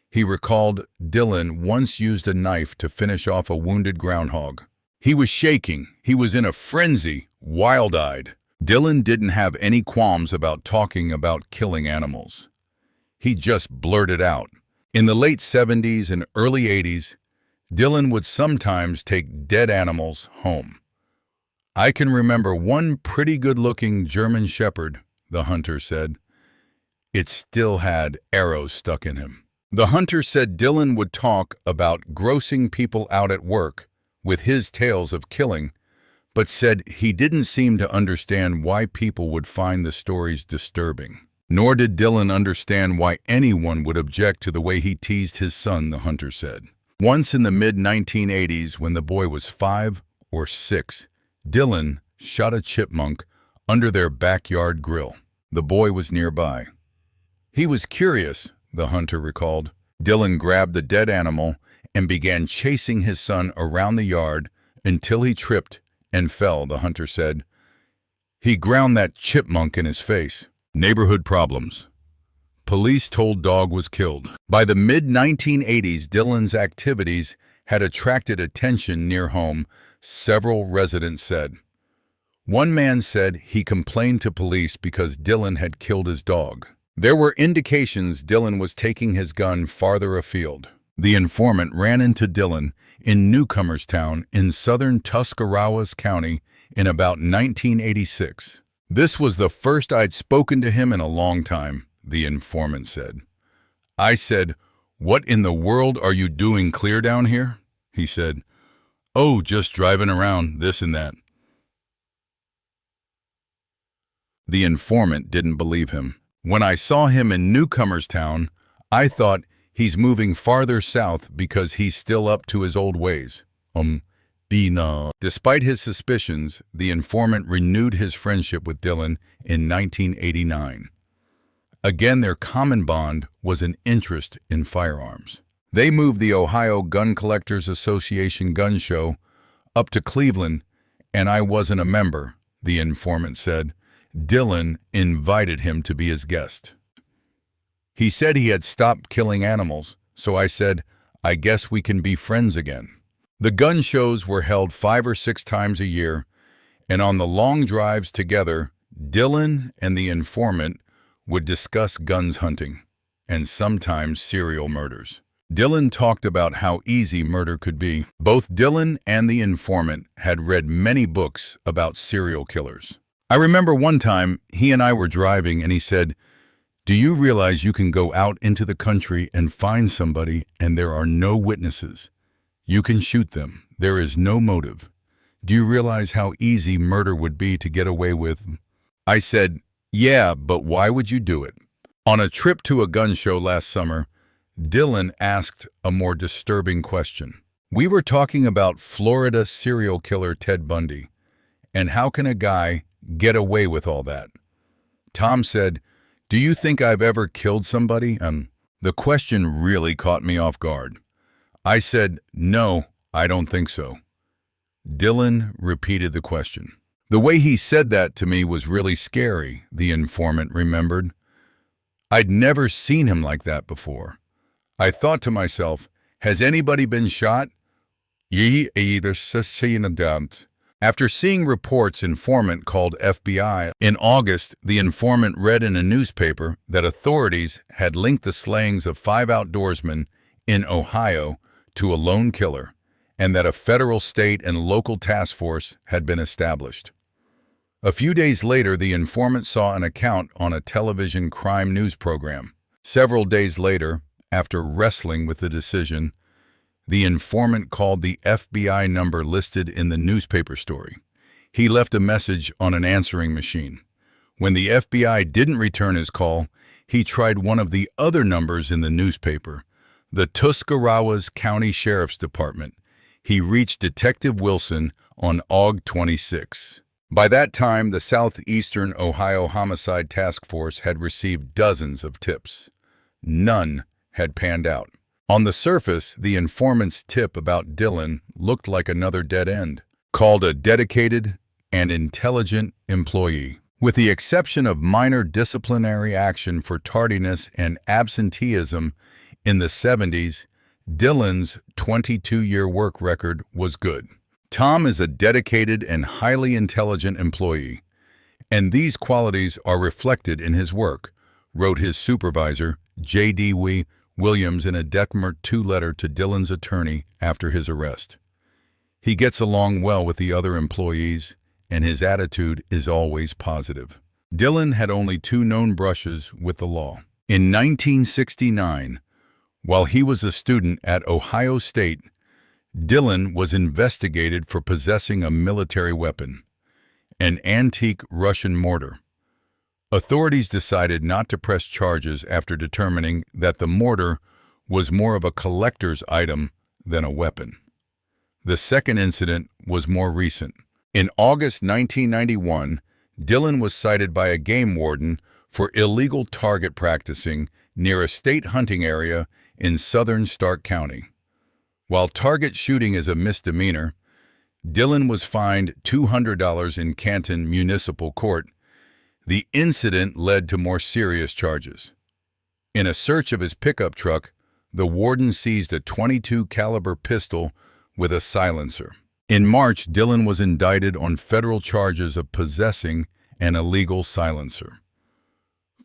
Speaker 1: He recalled Dillon once used a knife to finish off a wounded groundhog. He was shaking. He was in a frenzy, wild-eyed. Dillon didn't have any qualms about talking about killing animals. He just blurted out. In the late 70s and early 80s, Dillon would sometimes take dead animals home. I can remember one pretty good-looking German shepherd, the hunter said. It still had arrows stuck in him. The hunter said Dillon would talk about grossing people out at work with his tales of killing, but said he didn't seem to understand why people would find the stories disturbing. Nor did Dillon understand why anyone would object to the way he teased his son, the hunter said. Once in the mid-1980s, when the boy was 5 or 6, Dillon shot a chipmunk under their backyard grill. The boy was nearby. He was curious, the hunter recalled. Dillon grabbed the dead animal and began chasing his son around the yard until he tripped and fell, the hunter said. He ground that chipmunk in his face. Neighborhood problems. Police told dog was killed. By the mid-1980s, Dillon's activities had attracted attention near home, several residents said. One man said he complained to police because Dillon had killed his dog. There were indications Dillon was taking his gun farther afield. The informant ran into Dillon in Newcomerstown in southern Tuscarawas County in about 1986. This was the first I'd spoken to him in a long time, the informant said. I said, "What in the world are you doing clear down here?" He said, "Oh, just driving around, this and that." The informant didn't believe him. When I saw him in Newcomerstown, I thought he's moving farther south because he's still up to his old ways. Bayne. Despite his suspicions, the informant renewed his friendship with Dillon in 1989. Again, their common bond was an interest in firearms. They moved the Ohio Gun Collectors Association gun show up to Cleveland, and I wasn't a member, the informant said. Dillon invited him to be his guest. He said he had stopped killing animals, so I said, I guess we can be friends again. The gun shows were held 5 or 6 times a year, and on the long drives together, Dillon and the informant would discuss guns hunting, and sometimes serial murders. Dillon talked about how easy murder could be. Both Dillon and the informant had read many books about serial killers. I remember one time he and I were driving and he said, "Do you realize you can go out into the country and find somebody and there are no witnesses? You can shoot them. There is no motive. Do you realize how easy murder would be to get away with?" I said, "Yeah, but why would you do it?" On a trip to a gun show last summer, Dillon asked a more disturbing question. We were talking about Florida serial killer Ted Bundy, and how can a guy get away with all that? Tom said, "Do you think I've ever killed somebody?" The question really caught me off guard. I said, "No, I don't think so." Dillon repeated the question. The way he said that to me was really scary, the informant remembered. I'd never seen him like that before. I thought to myself, has anybody been shot? After seeing reports, informant called FBI. In August, the informant read in a newspaper that authorities had linked the slayings of 5 outdoorsmen in Ohio to a lone killer, and that a federal, state, and local task force had been established. A few days later, the informant saw an account on a television crime news program. Several days later, after wrestling with the decision, the informant called the FBI number listed in the newspaper story. He left a message on an answering machine. When the FBI didn't return his call, he tried one of the other numbers in the newspaper, the Tuscarawas County Sheriff's Department. He reached Detective Wilson on Aug 26. By that time, the Southeastern Ohio Homicide Task Force had received dozens of tips. None had panned out. On the surface, the informant's tip about Dillon looked like another dead end, called a dedicated and intelligent employee. With the exception of minor disciplinary action for tardiness and absenteeism in the 70s, Dillon's 22-year work record was good. Tom is a dedicated and highly intelligent employee, And these qualities are reflected in his work, wrote his supervisor, J.D. Williams, in a December 2 letter to Dillon's attorney after his arrest. He gets along well with the other employees, and his attitude is always positive. Dillon had only 2 known brushes with the law. In 1969, while he was a student at Ohio State, Dillon was investigated for possessing a military weapon, an antique Russian mortar. Authorities decided not to press charges after determining that the mortar was more of a collector's item than a weapon. The second incident was more recent. In August 1991, Dillon was cited by a game warden for illegal target practicing near a state hunting area in southern Stark County. While target shooting is a misdemeanor, Dillon was fined $200 in Canton Municipal Court. The incident led to more serious charges. In a search of his pickup truck, the warden seized a .22 caliber pistol with a silencer. In March, Dillon was indicted on federal charges of possessing an illegal silencer.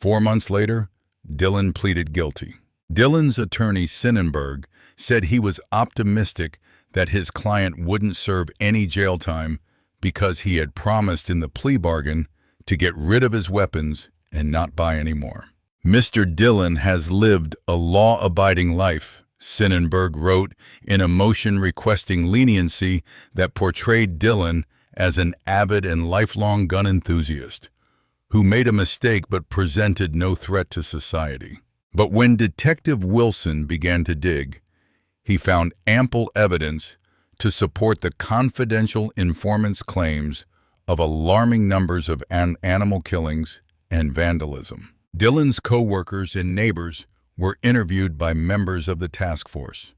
Speaker 1: 4 months later, Dillon pleaded guilty. Dillon's attorney, Sonnenberg, said he was optimistic that his client wouldn't serve any jail time because he had promised in the plea bargain to get rid of his weapons and not buy any more. Mr. Dillon has lived a law-abiding life, Sonnenberg wrote in a motion requesting leniency that portrayed Dillon as an avid and lifelong gun enthusiast who made a mistake but presented no threat to society. But when Detective Wilson began to dig, he found ample evidence to support the confidential informant's claims of alarming numbers of animal killings and vandalism. Dillon's co-workers and neighbors were interviewed by members of the task force.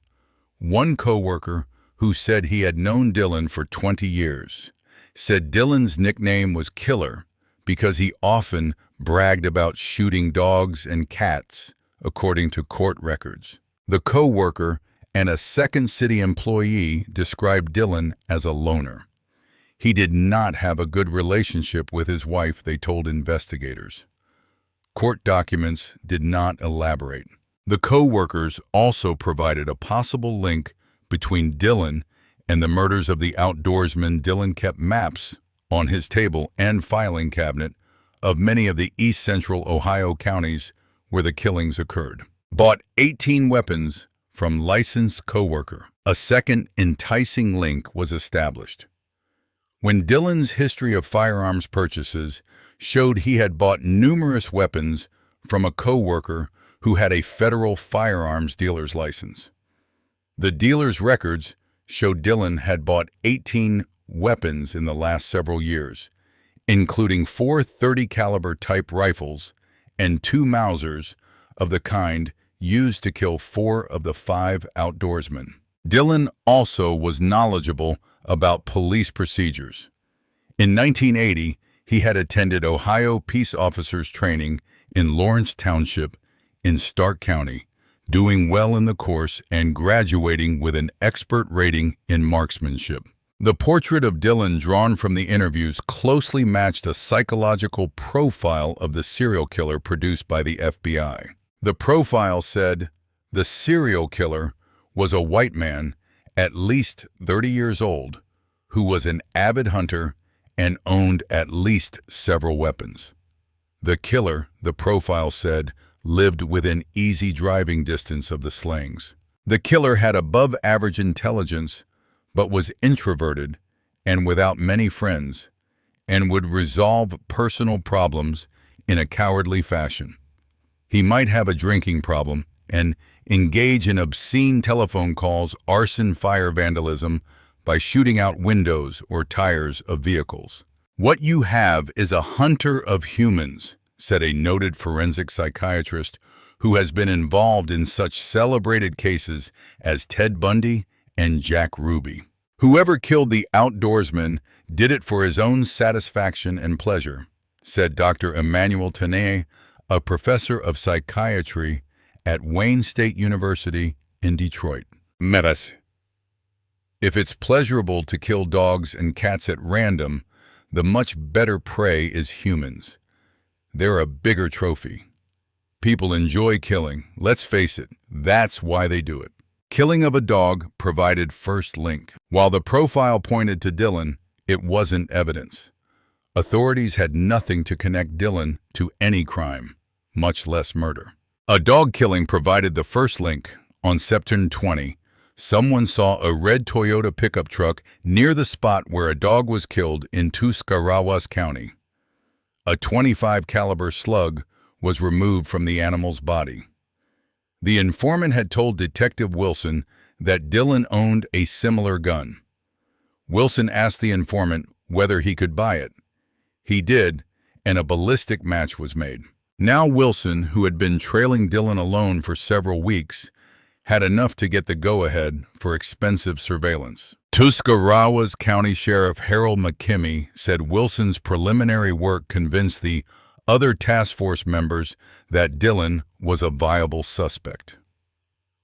Speaker 1: One co-worker, who said he had known Dillon for 20 years, said Dillon's nickname was Killer because he often bragged about shooting dogs and cats, according to court records. The co-worker and a Second City employee described Dillon as a loner. He did not have a good relationship with his wife, they told investigators. Court documents did not elaborate. The co-workers also provided a possible link between Dillon and the murders of the outdoorsman. Dillon kept maps on his table and filing cabinet of many of the east central Ohio counties where the killings occurred. Bought 18 weapons from licensed co-worker. A second enticing link was established. When Dillon's history of firearms purchases showed he had bought numerous weapons from a co-worker who had a federal firearms dealer's license. The dealer's records showed Dillon had bought 18 weapons in the last several years, including 4 .30 caliber type rifles and 2 Mausers of the kind used to kill 4 of the 5 outdoorsmen. Dillon also was knowledgeable about police procedures. In 1980, he had attended Ohio Peace Officers Training in Lawrence Township in Stark County, doing well in the course and graduating with an expert rating in marksmanship. The portrait of Dillon drawn from the interviews closely matched a psychological profile of the serial killer produced by the FBI. The profile said the serial killer was a white man, at least 30 years old, who was an avid hunter and owned at least several weapons. The killer, the profile said, lived within easy driving distance of the slayings. The killer had above-average intelligence, but was introverted and without many friends, and would resolve personal problems in a cowardly fashion. He might have a drinking problem and engage in obscene telephone calls, arson, fire vandalism by shooting out windows or tires of vehicles. What you have is a hunter of humans, said a noted forensic psychiatrist who has been involved in such celebrated cases as Ted Bundy and Jack Ruby. Whoever killed the outdoorsman did it for his own satisfaction and pleasure, said Dr. Emmanuel Tanay, a professor of psychiatry at Wayne State University in Detroit. Metas. If it's pleasurable to kill dogs and cats at random, The much better prey is humans. They're a bigger trophy. People enjoy killing. Let's face it, that's why they do it. Killing of a dog provided first link. While the profile pointed to Dillon, it wasn't evidence. Authorities had nothing to connect Dillon to any crime, much less murder. A dog killing provided the first link. On September 20, someone saw a red Toyota pickup truck near the spot where a dog was killed in Tuscarawas County. A .25 caliber slug was removed from the animal's body. The informant had told Detective Wilson that Dillon owned a similar gun. Wilson asked the informant whether he could buy it. He did, and a ballistic match was made. Now Wilson, who had been trailing Dillon alone for several weeks, had enough to get the go-ahead for expensive surveillance. Tuscarawas County Sheriff Harold McKimmey said Wilson's preliminary work convinced the other task force members that Dillon was a viable suspect.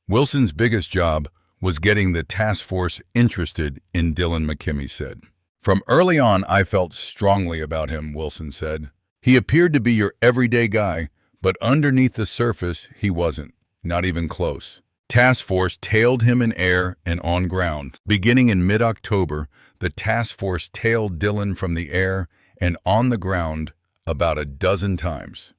Speaker 1: Wilson's biggest job was getting the task force interested in Dillon, McKimmey said. From early on, I felt strongly about him, Wilson said. He appeared to be your everyday guy, but underneath the surface, he wasn't, not even close. Task force tailed him in air and on ground. Beginning in mid-October, the task force tailed Dillon from the air and on the ground about a dozen times.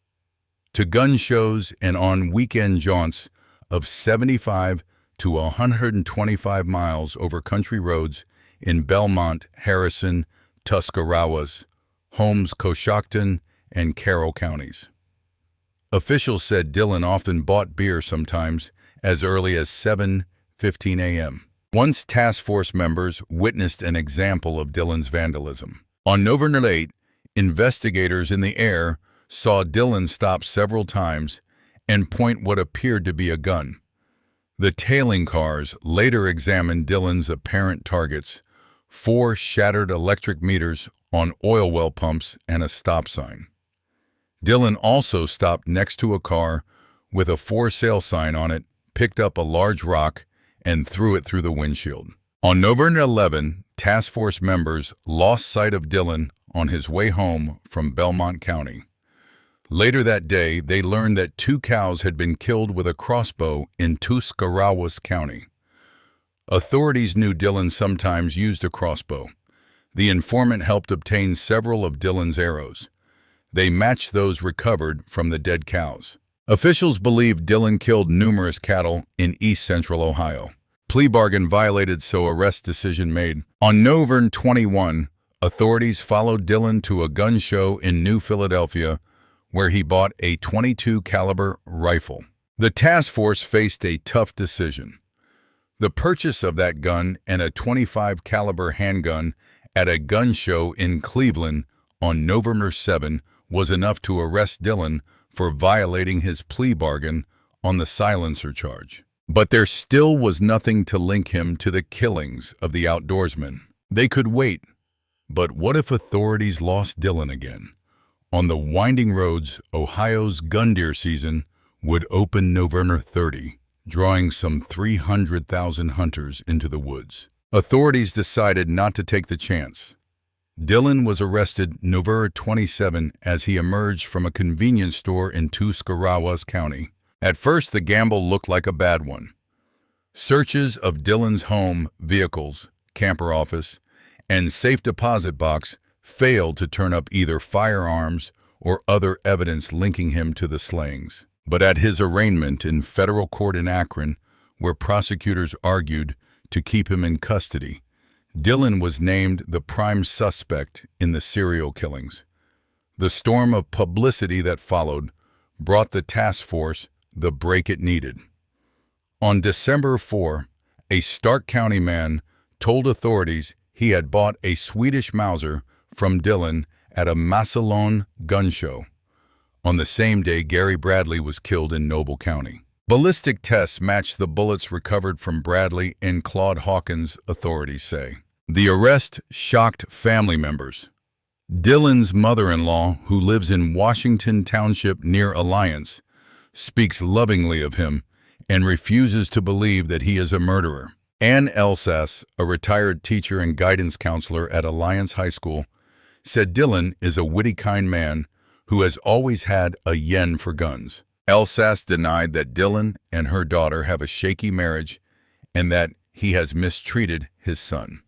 Speaker 1: To gun shows and on weekend jaunts of 75 to 125 miles over country roads in Belmont, Harrison, Tuscarawas, Holmes, Coshocton, and Carroll counties. Officials said Dillon often bought beer sometimes as early as 7:15 a.m. Once task force members witnessed an example of Dillon's vandalism. On November 8, investigators in the air saw Dillon stop several times and point what appeared to be a gun. The tailing cars later examined Dillon's apparent targets: 4 shattered electric meters on oil well pumps and a stop sign. Dillon also stopped next to a car with a for sale sign on it, picked up a large rock, and threw it through the windshield. On November 11, task force members lost sight of Dillon on his way home from Belmont County. Later that day, they learned that 2 cows had been killed with a crossbow in Tuscarawas County. Authorities knew Dillon sometimes used a crossbow. The informant helped obtain several of Dillon's arrows. They matched those recovered from the dead cows. Officials believe Dillon killed numerous cattle in east-central Ohio. Plea bargain violated, so arrest decision made. On November 21, authorities followed Dillon to a gun show in New Philadelphia, where he bought a .22 caliber rifle. The task force faced a tough decision. The purchase of that gun and a .25 caliber handgun at a gun show in Cleveland on November 7 was enough to arrest Dillon for violating his plea bargain on the silencer charge. But there still was nothing to link him to the killings of the outdoorsmen. They could wait. But what if authorities lost Dillon again? On the winding roads, Ohio's gun deer season would open November 30, drawing some 300,000 hunters into the woods. Authorities decided not to take the chance. Dillon was arrested November 27 as he emerged from a convenience store in Tuscarawas County. At first, the gamble looked like a bad one. Searches of Dillon's home, vehicles, camper office, and safe deposit box failed to turn up either firearms or other evidence linking him to the slayings. But at his arraignment in federal court in Akron, where prosecutors argued to keep him in custody, Dillon was named the prime suspect in the serial killings. The storm of publicity that followed brought the task force the break it needed. On December 4, a Stark County man told authorities he had bought a Swedish Mauser from Dillon at a Massillon gun show. On the same day, Gary Bradley was killed in Noble County. Ballistic tests matched the bullets recovered from Bradley and Claude Hawkins, authorities say. The arrest shocked family members. Dillon's mother-in-law, who lives in Washington Township near Alliance, speaks lovingly of him and refuses to believe that he is a murderer. Ann Elsas, a retired teacher and guidance counselor at Alliance High School, said Dillon is a witty, kind man who has always had a yen for guns. Elsass denied that Dillon and her daughter have a shaky marriage and that he has mistreated his son.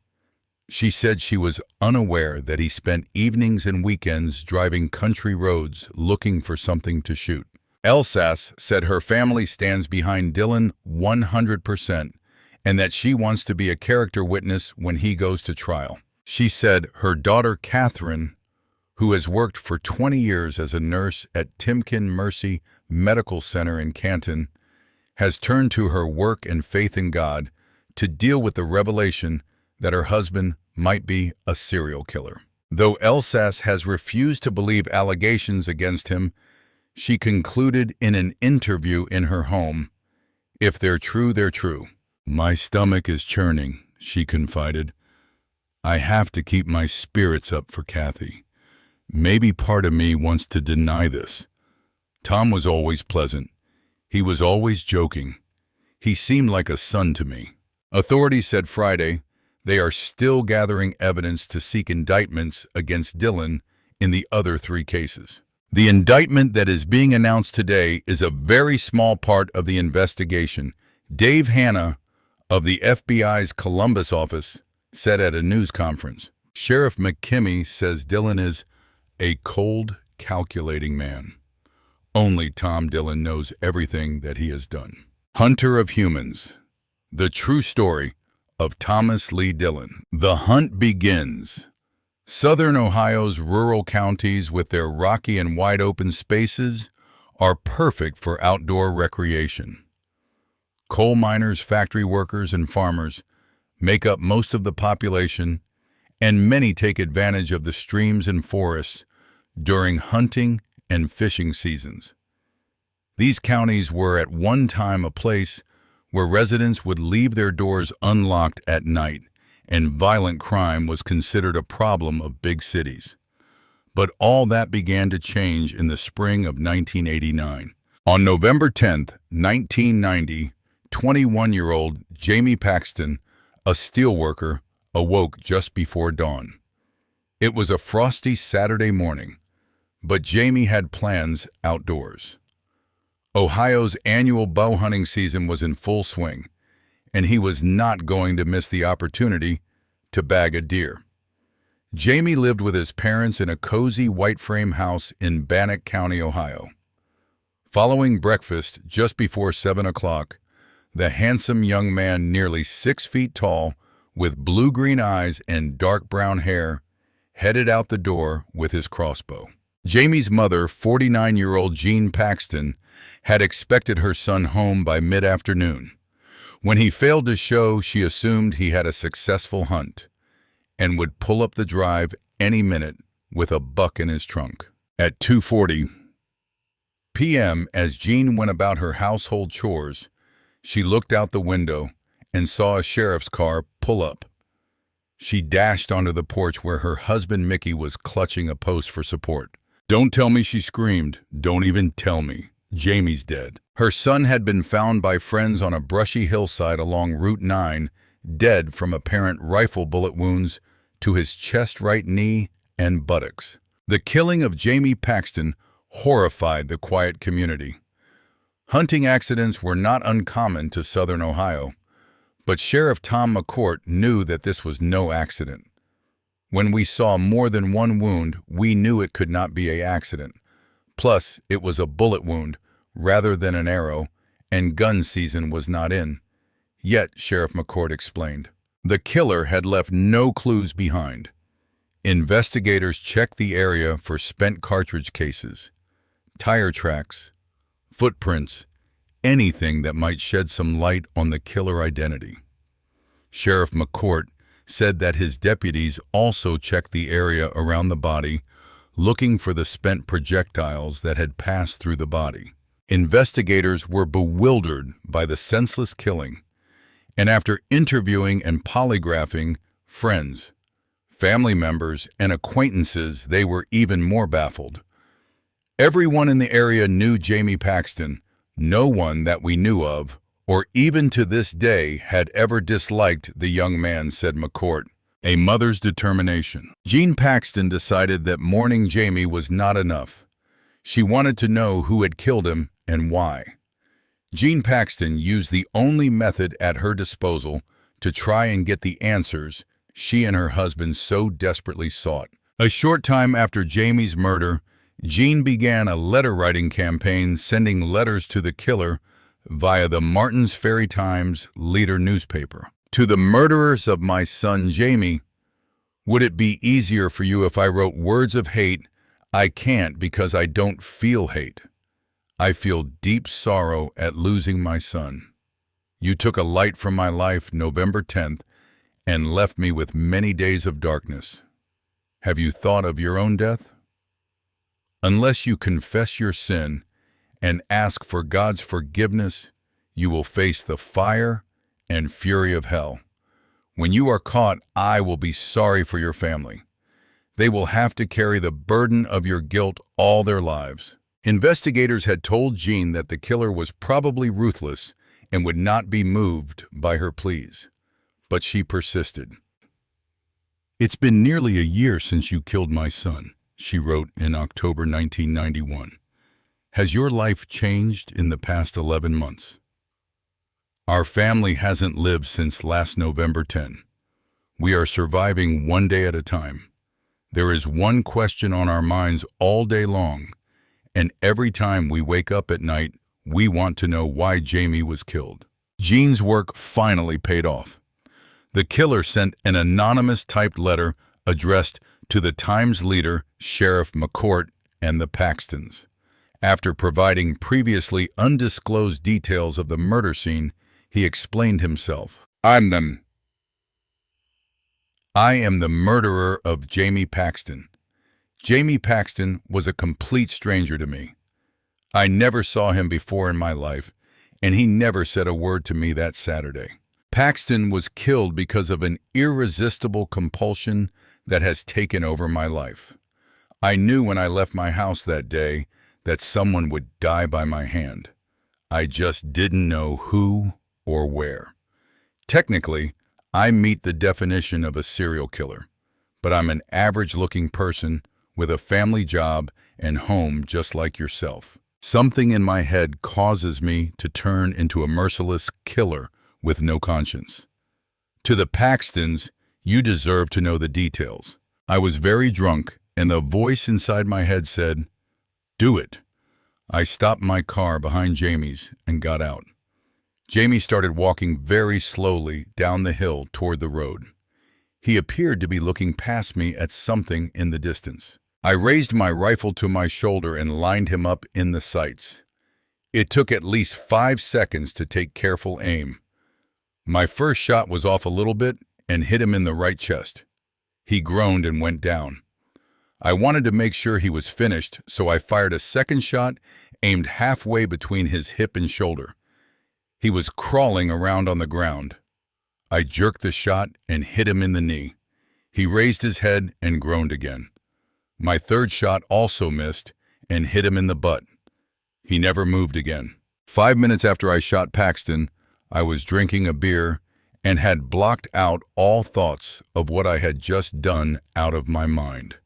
Speaker 1: She said she was unaware that he spent evenings and weekends driving country roads looking for something to shoot. Elsass said her family stands behind Dillon 100% and that she wants to be a character witness when he goes to trial. She said her daughter Catherine, who has worked for 20 years as a nurse at Timken Mercy Medical Center in Canton, has turned to her work and faith in God to deal with the revelation that her husband might be a serial killer. Though Elsass has refused to believe allegations against him, she concluded in an interview in her home, "If they're true, they're true." "My stomach is churning," she confided. "I have to keep my spirits up for Kathy. Maybe part of me wants to deny this. Tom was always pleasant. He was always joking. He seemed like a son to me." Authorities said Friday they are still gathering evidence to seek indictments against Dillon in the other 3 cases. The indictment that is being announced today is a very small part of the investigation, Dave Hanna of the FBI's Columbus office said at a news conference. Sheriff McKimmey says Dillon is a cold, calculating man. Only Tom Dillon knows everything that he has done. Hunter of Humans. The true story of Thomas Lee Dillon. The hunt begins. Southern Ohio's rural counties with their rocky and wide-open spaces are perfect for outdoor recreation. Coal miners, factory workers, and farmers make up most of the population, and many take advantage of the streams and forests during hunting and fishing seasons. These counties were at one time a place where residents would leave their doors unlocked at night, and violent crime was considered a problem of big cities. But all that began to change in the spring of 1989. On November 10, 1990, 21-year-old Jamie Paxton, a steelworker, awoke just before dawn. It was a frosty Saturday morning, but Jamie had plans outdoors. Ohio's annual bow hunting season was in full swing, and he was not going to miss the opportunity to bag a deer. Jamie lived with his parents in a cozy white frame house in Bannock County, Ohio. Following breakfast just before 7 o'clock, the handsome young man, nearly 6 feet tall, with blue-green eyes and dark brown hair, headed out the door with his crossbow. Jamie's mother, 49-year-old Jean Paxton, had expected her son home by mid-afternoon. When he failed to show, she assumed he had a successful hunt and would pull up the drive any minute with a buck in his trunk. At 2:40 p.m., as Jean went about her household chores, she looked out the window and saw a sheriff's car pull up. She dashed onto the porch where her husband Mickey was clutching a post for support. "Don't tell me," she screamed. "Don't even tell me. Jamie's dead." Her son had been found by friends on a brushy hillside along Route 9, dead from apparent rifle bullet wounds to his chest, right knee, and buttocks. The killing of Jamie Paxton horrified the quiet community. Hunting accidents were not uncommon to southern Ohio, but Sheriff Tom McCourt knew that this was no accident. When we saw more than one wound, we knew it could not be an accident. Plus, it was a bullet wound rather than an arrow, and gun season was not in. Yet, Sheriff McCourt explained, the killer had left no clues behind. Investigators checked the area for spent cartridge cases, tire tracks, footprints, anything that might shed some light on the killer identity. Sheriff McCourt said that his deputies also checked the area around the body, looking for the spent projectiles that had passed through the body. Investigators were bewildered by the senseless killing, and after interviewing and polygraphing friends, family members, and acquaintances, they were even more baffled. Everyone in the area knew Jamie Paxton. No one that we knew of, or even to this day, had ever disliked the young man, said McCourt. A mother's determination. Jean Paxton decided that mourning Jamie was not enough. She wanted to know who had killed him and why. Jean Paxton used the only method at her disposal to try and get the answers she and her husband so desperately sought. A short time after Jamie's murder, Jean began a letter-writing campaign sending letters to the killer via the Martin's Ferry Times Leader newspaper. To the murderers of my son Jamie, would it be easier for you if I wrote words of hate? I can't because I don't feel hate. I feel deep sorrow at losing my son. You took a light from my life November 10th and left me with many days of darkness. Have you thought of your own death? Unless you confess your sin and ask for God's forgiveness, you will face the fire and fury of hell. When you are caught, I will be sorry for your family. They will have to carry the burden of your guilt all their lives. Investigators had told Jean that the killer was probably ruthless and would not be moved by her pleas. But she persisted. It's been nearly a year since you killed my son, she wrote in October 1991. Has your life changed in the past 11 months? Our family hasn't lived since last November 10. We are surviving one day at a time. There is one question on our minds all day long, and every time we wake up at night, we want to know why Jamie was killed. Jean's work finally paid off. The killer sent an anonymous typed letter addressed to the Times leader, Sheriff McCourt, and the Paxtons. After providing previously undisclosed details of the murder scene, he explained himself. I am the murderer of Jamie Paxton. Jamie Paxton was a complete stranger to me. I never saw him before in my life, and he never said a word to me that Saturday. Paxton was killed because of an irresistible compulsion that has taken over my life. I knew when I left my house that day that someone would die by my hand. I just didn't know who or where. Technically, I meet the definition of a serial killer, but I'm an average-looking person with a family job and home just like yourself. Something in my head causes me to turn into a merciless killer with no conscience. To the Paxtons, you deserve to know the details. I was very drunk, and a voice inside my head said, "Do it." I stopped my car behind Jamie's and got out. Jamie started walking very slowly down the hill toward the road. He appeared to be looking past me at something in the distance. I raised my rifle to my shoulder and lined him up in the sights. It took at least 5 seconds to take careful aim. My first shot was off a little bit and hit him in the right chest. He groaned and went down. I wanted to make sure he was finished, so I fired a second shot aimed halfway between his hip and shoulder. He was crawling around on the ground. I jerked the shot and hit him in the knee. He raised his head and groaned again. My third shot also missed and hit him in the butt. He never moved again. 5 minutes after I shot Paxton, I was drinking a beer and had blocked out all thoughts of what I had just done out of my mind.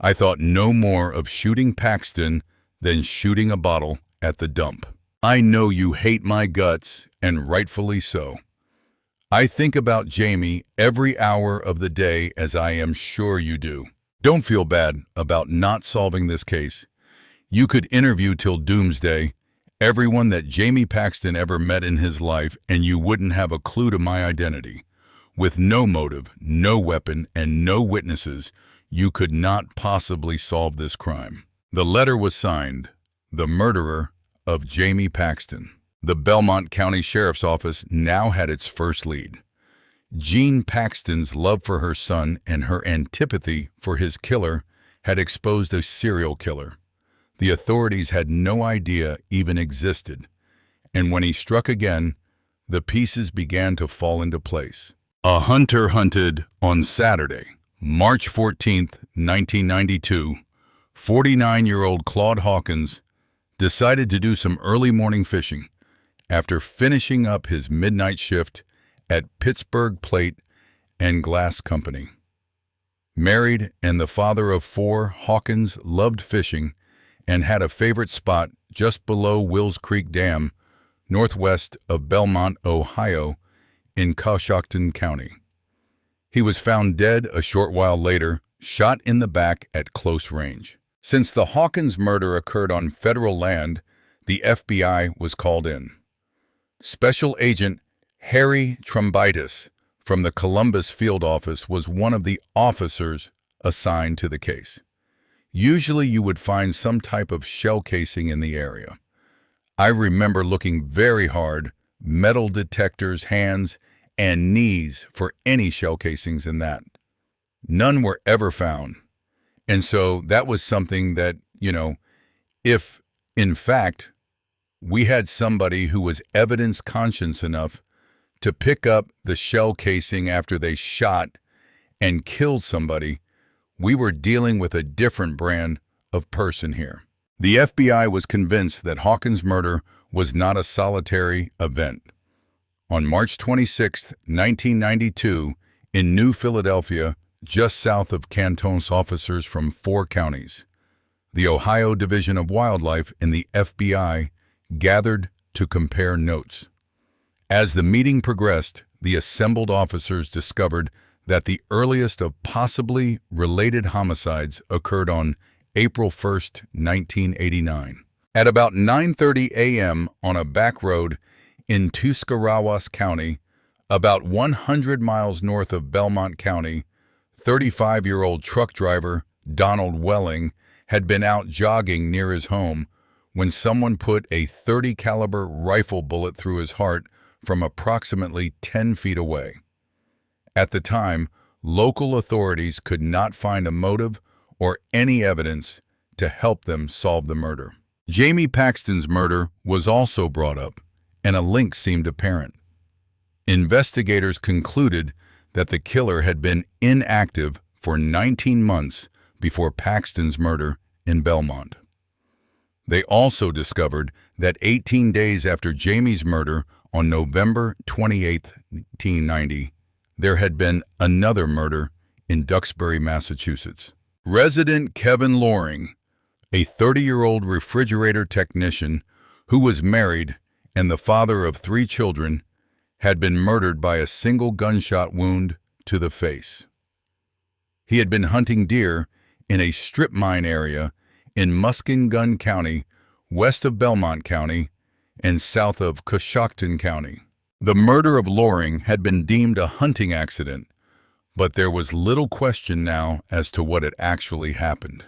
Speaker 1: I thought no more of shooting Paxton than shooting a bottle at the dump. I know you hate my guts, and rightfully so. I think about Jamie every hour of the day, as I am sure you do. Don't feel bad about not solving this case. You could interview till doomsday everyone that Jamie Paxton ever met in his life, and you wouldn't have a clue to my identity. With no motive, no weapon, and no witnesses, you could not possibly solve this crime. The letter was signed, "The Murderer of Jamie Paxton." The Belmont County Sheriff's Office now had its first lead. Jean Paxton's love for her son and her antipathy for his killer had exposed a serial killer. The authorities had no idea even existed, and when he struck again, the pieces began to fall into place. A hunter hunted on Saturday, March 14th, 1992. 49-year-old Claude Hawkins decided to do some early morning fishing after finishing up his midnight shift at Pittsburgh Plate and Glass Company. Married and the father of 4, Hawkins loved fishing and had a favorite spot just below Wills Creek Dam, northwest of Belmont, Ohio, in Coshocton County. He was found dead a short while later, shot in the back at close range. Since the Hawkins murder occurred on federal land, the FBI was called in. Special Agent Harry Trumbitis from the Columbus field office was one of the officers assigned to the case. Usually you would find some type of shell casing in the area. I remember looking very hard, metal detectors, hands, and knees for any shell casings in that. None were ever found. And so that was something that, if in fact we had somebody who was evidence conscious enough to pick up the shell casing after they shot and killed somebody, we were dealing with a different brand of person here. The FBI was convinced that Hawkins' murder was not a solitary event. On March 26, 1992, in New Philadelphia, just south of Canton, officers from 4 counties, the Ohio Division of Wildlife and the FBI gathered to compare notes. As the meeting progressed, the assembled officers discovered that the earliest of possibly related homicides occurred on April 1, 1989. At about 9:30 a.m. on a back road in Tuscarawas County, about 100 miles north of Belmont County, 35-year-old truck driver Donald Welling had been out jogging near his home when someone put a .30 caliber rifle bullet through his heart from approximately 10 feet away. At the time, local authorities could not find a motive or any evidence to help them solve the murder. Jamie Paxton's murder was also brought up, and a link seemed apparent. Investigators concluded that the killer had been inactive for 19 months before Paxton's murder in Belmont. They also discovered that 18 days after Jamie's murder on November 28, 1990, there had been another murder in Duxbury, Massachusetts. Resident Kevin Loring, a 30-year-old refrigerator technician who was married and the father of 3 children, had been murdered by a single gunshot wound to the face. He had been hunting deer in a strip mine area in Muskegon County, west of Belmont County, and south of Coshocton County. The murder of Loring had been deemed a hunting accident, but there was little question now as to what had actually happened.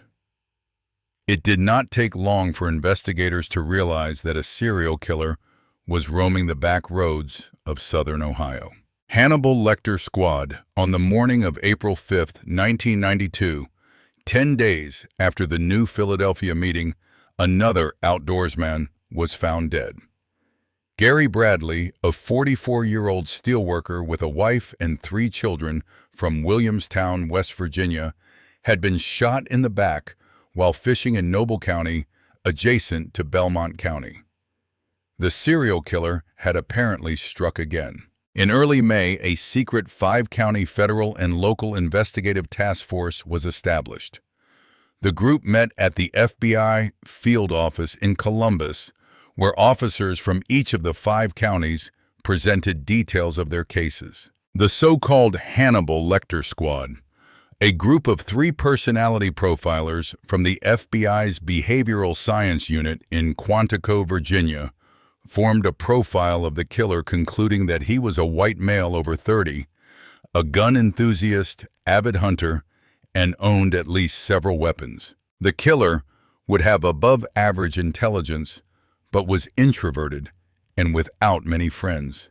Speaker 1: It did not take long for investigators to realize that a serial killer was roaming the back roads of southern Ohio. Hannibal Lecter Squad, on the morning of April 5, 1992, 10 days after the New Philadelphia meeting, another outdoorsman was found dead. Gary Bradley, a 44-year-old steelworker with a wife and 3 children from Williamstown, West Virginia, had been shot in the back while fishing in Noble County, adjacent to Belmont County. The serial killer had apparently struck again. In early May, a secret 5-county federal and local investigative task force was established. The group met at the FBI field office in Columbus, where officers from each of the 5 counties presented details of their cases. The so-called Hannibal Lecter Squad, a group of 3 personality profilers from the FBI's Behavioral Science Unit in Quantico, Virginia, formed a profile of the killer, concluding that he was a white male over 30, a gun enthusiast, avid hunter, and owned at least several weapons. The killer would have above-average intelligence, but was introverted and without many friends,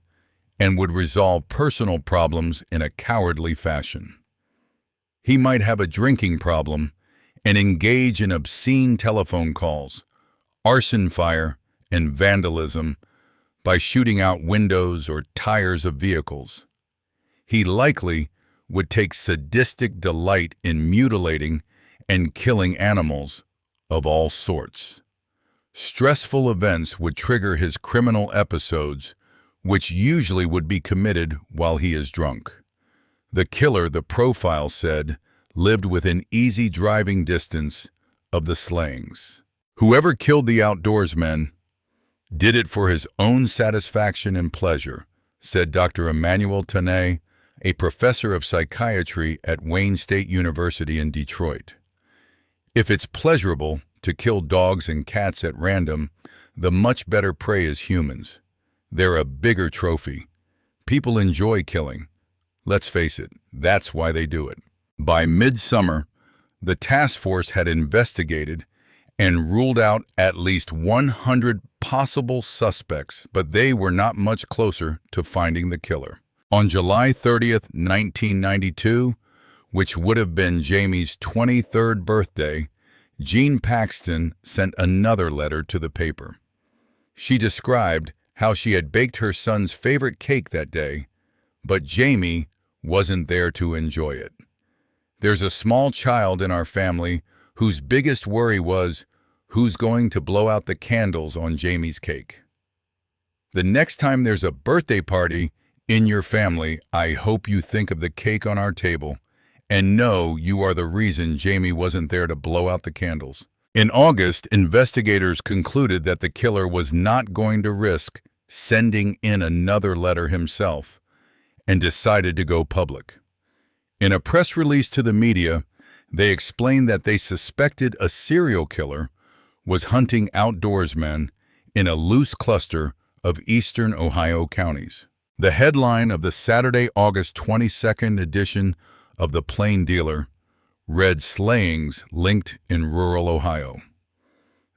Speaker 1: and would resolve personal problems in a cowardly fashion. He might have a drinking problem and engage in obscene telephone calls, arson fire, and vandalism by shooting out windows or tires of vehicles. He likely would take sadistic delight in mutilating and killing animals of all sorts. Stressful events would trigger his criminal episodes, which usually would be committed while he is drunk. The killer, the profile said, lived within easy driving distance of the slayings. Whoever killed the outdoorsmen did it for his own satisfaction and pleasure, said Dr. Emmanuel Tanay, a professor of psychiatry at Wayne State University in Detroit. If it's pleasurable to kill dogs and cats at random, the much better prey is humans. They're a bigger trophy. People enjoy killing. Let's face it, that's why they do it. By midsummer, the task force had investigated and ruled out at least 100 possible suspects, but they were not much closer to finding the killer. On July 30th, 1992, which would have been Jamie's 23rd birthday, Jean Paxton sent another letter to the paper. She described how she had baked her son's favorite cake that day, but Jamie wasn't there to enjoy it. There's a small child in our family whose biggest worry was who's going to blow out the candles on Jamie's cake. The next time there's a birthday party in your family, I hope you think of the cake on our table and know you are the reason Jamie wasn't there to blow out the candles. In August, investigators concluded that the killer was not going to risk sending in another letter himself and decided to go public. In a press release to the media, they explained that they suspected a serial killer was hunting outdoorsmen in a loose cluster of eastern Ohio counties. The headline of the Saturday, August 22nd edition of the Plain Dealer read "Slayings Linked in Rural Ohio."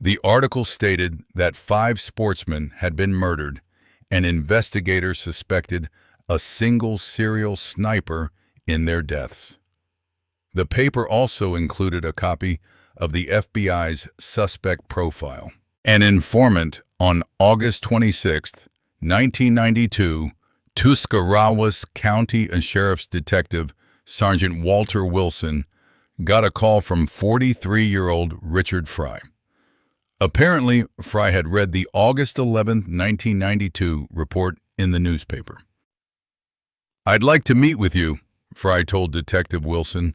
Speaker 1: The article stated that 5 sportsmen had been murdered, and investigators suspected a single serial sniper in their deaths. The paper also included a copy of the FBI's suspect profile. An informant on August 26, 1992, Tuscarawas County Sheriff's Detective Sergeant Walter Wilson got a call from 43-year-old Richard Fry. Apparently, Fry had read the August 11, 1992 report in the newspaper. "I'd like to meet with you," Fry told Detective Wilson.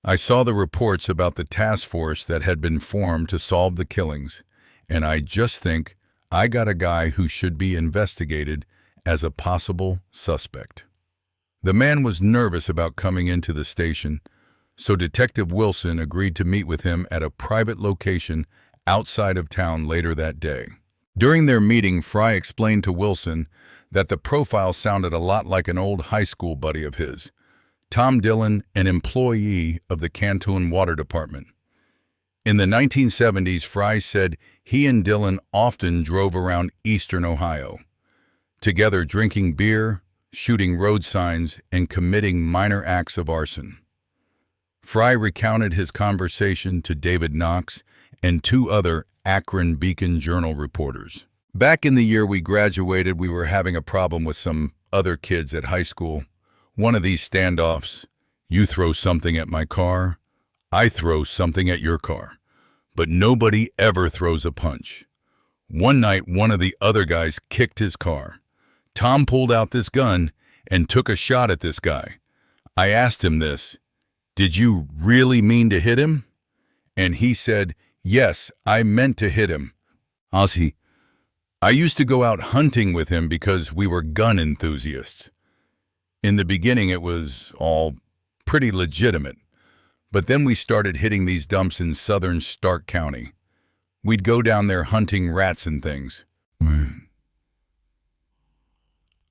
Speaker 1: "I saw the reports about the task force that had been formed to solve the killings, and I just think I got a guy who should be investigated as a possible suspect." The man was nervous about coming into the station, so Detective Wilson agreed to meet with him at a private location outside of town later that day. During their meeting, Fry explained to Wilson that the profile sounded a lot like an old high school buddy of his, Tom Dillon, an employee of the Canton Water Department. In the 1970s, Fry said he and Dillon often drove around eastern Ohio, together drinking beer, shooting road signs, and committing minor acts of arson. Fry recounted his conversation to David Knox and 2 other Akron Beacon Journal reporters. "Back in the year we graduated, we were having a problem with some other kids at high school. One of these standoffs. You throw something at my car, I throw something at your car. But nobody ever throws a punch. One night, one of the other guys kicked his car. Tom pulled out this gun and took a shot at this guy. I asked him this, 'Did you really mean to hit him?' And he said, 'Yes, I meant to hit him.' Ozzy, I used to go out hunting with him because we were gun enthusiasts. In the beginning, it was all pretty legitimate, but then we started hitting these dumps in southern Stark County. We'd go down there hunting rats and things.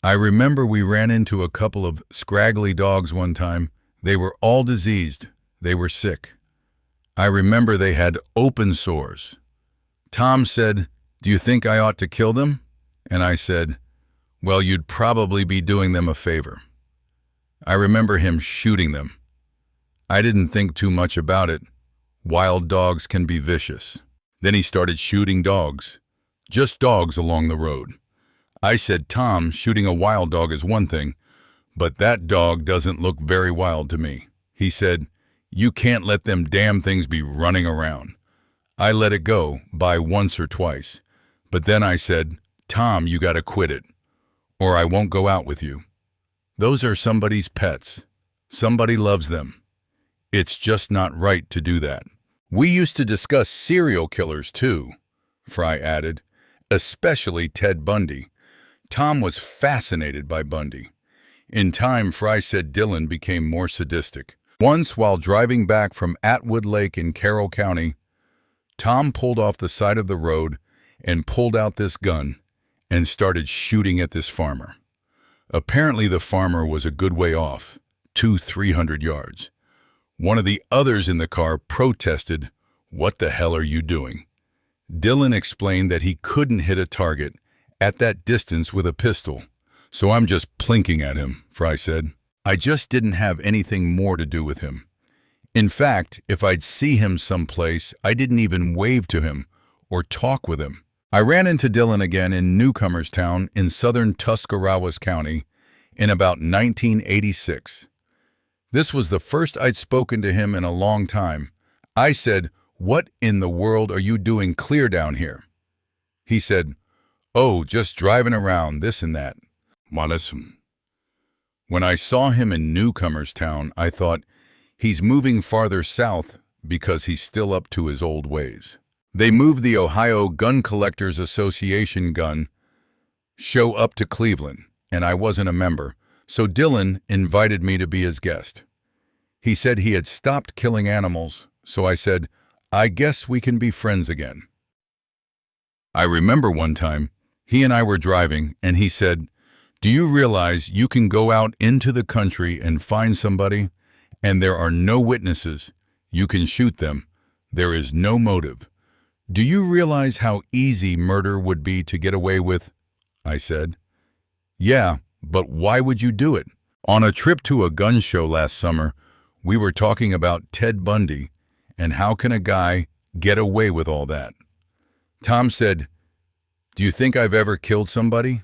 Speaker 1: I remember we ran into a couple of scraggly dogs one time. They were all diseased. They were sick. I remember they had open sores. Tom said, 'Do you think I ought to kill them?' And I said, 'Well, you'd probably be doing them a favor.' I remember him shooting them. I didn't think too much about it. Wild dogs can be vicious. Then he started shooting dogs. Just dogs along the road. I said, 'Tom, shooting a wild dog is one thing, but that dog doesn't look very wild to me.' He said, 'You can't let them damn things be running around.' I let it go by once or twice. But then I said, 'Tom, you gotta quit it, or I won't go out with you. Those are somebody's pets. Somebody loves them. It's just not right to do that. We used to discuss serial killers too, Fry added, especially Ted Bundy. Tom was fascinated by Bundy. In time, Fry said Dillon became more sadistic. Once, while driving back from Atwood Lake in Carroll County, Tom pulled off the side of the road and pulled out this gun and started shooting at this farmer. Apparently, the farmer was a good way off, 200-300 yards. One of the others in the car protested, "What the hell are you doing?" Dillon explained that he couldn't hit a target at that distance with a pistol. "So I'm just plinking at him," Fry said. "I just didn't have anything more to do with him. In fact, if I'd see him someplace, I didn't even wave to him or talk with him." I ran into Dillon again in Newcomerstown in southern Tuscarawas County in about 1986. This was the first I'd spoken to him in a long time. I said, "What in the world are you doing clear down here?" He said, "Oh, just driving around, this and that." Listen. When I saw him in Newcomerstown, I thought, he's moving farther south because he's still up to his old ways. They moved the Ohio Gun Collectors Association gun show up to Cleveland, and I wasn't a member, so Dillon invited me to be his guest. He said he had stopped killing animals, so I said, "I guess we can be friends again." I remember one time, he and I were driving, and he said, "Do you realize you can go out into the country and find somebody, and there are no witnesses? You can shoot them. There is no motive. Do you realize how easy murder would be to get away with?" I said. "Yeah, but why would you do it?" On a trip to a gun show last summer, we were talking about Ted Bundy and how can a guy get away with all that. Tom said, "Do you think I've ever killed somebody?"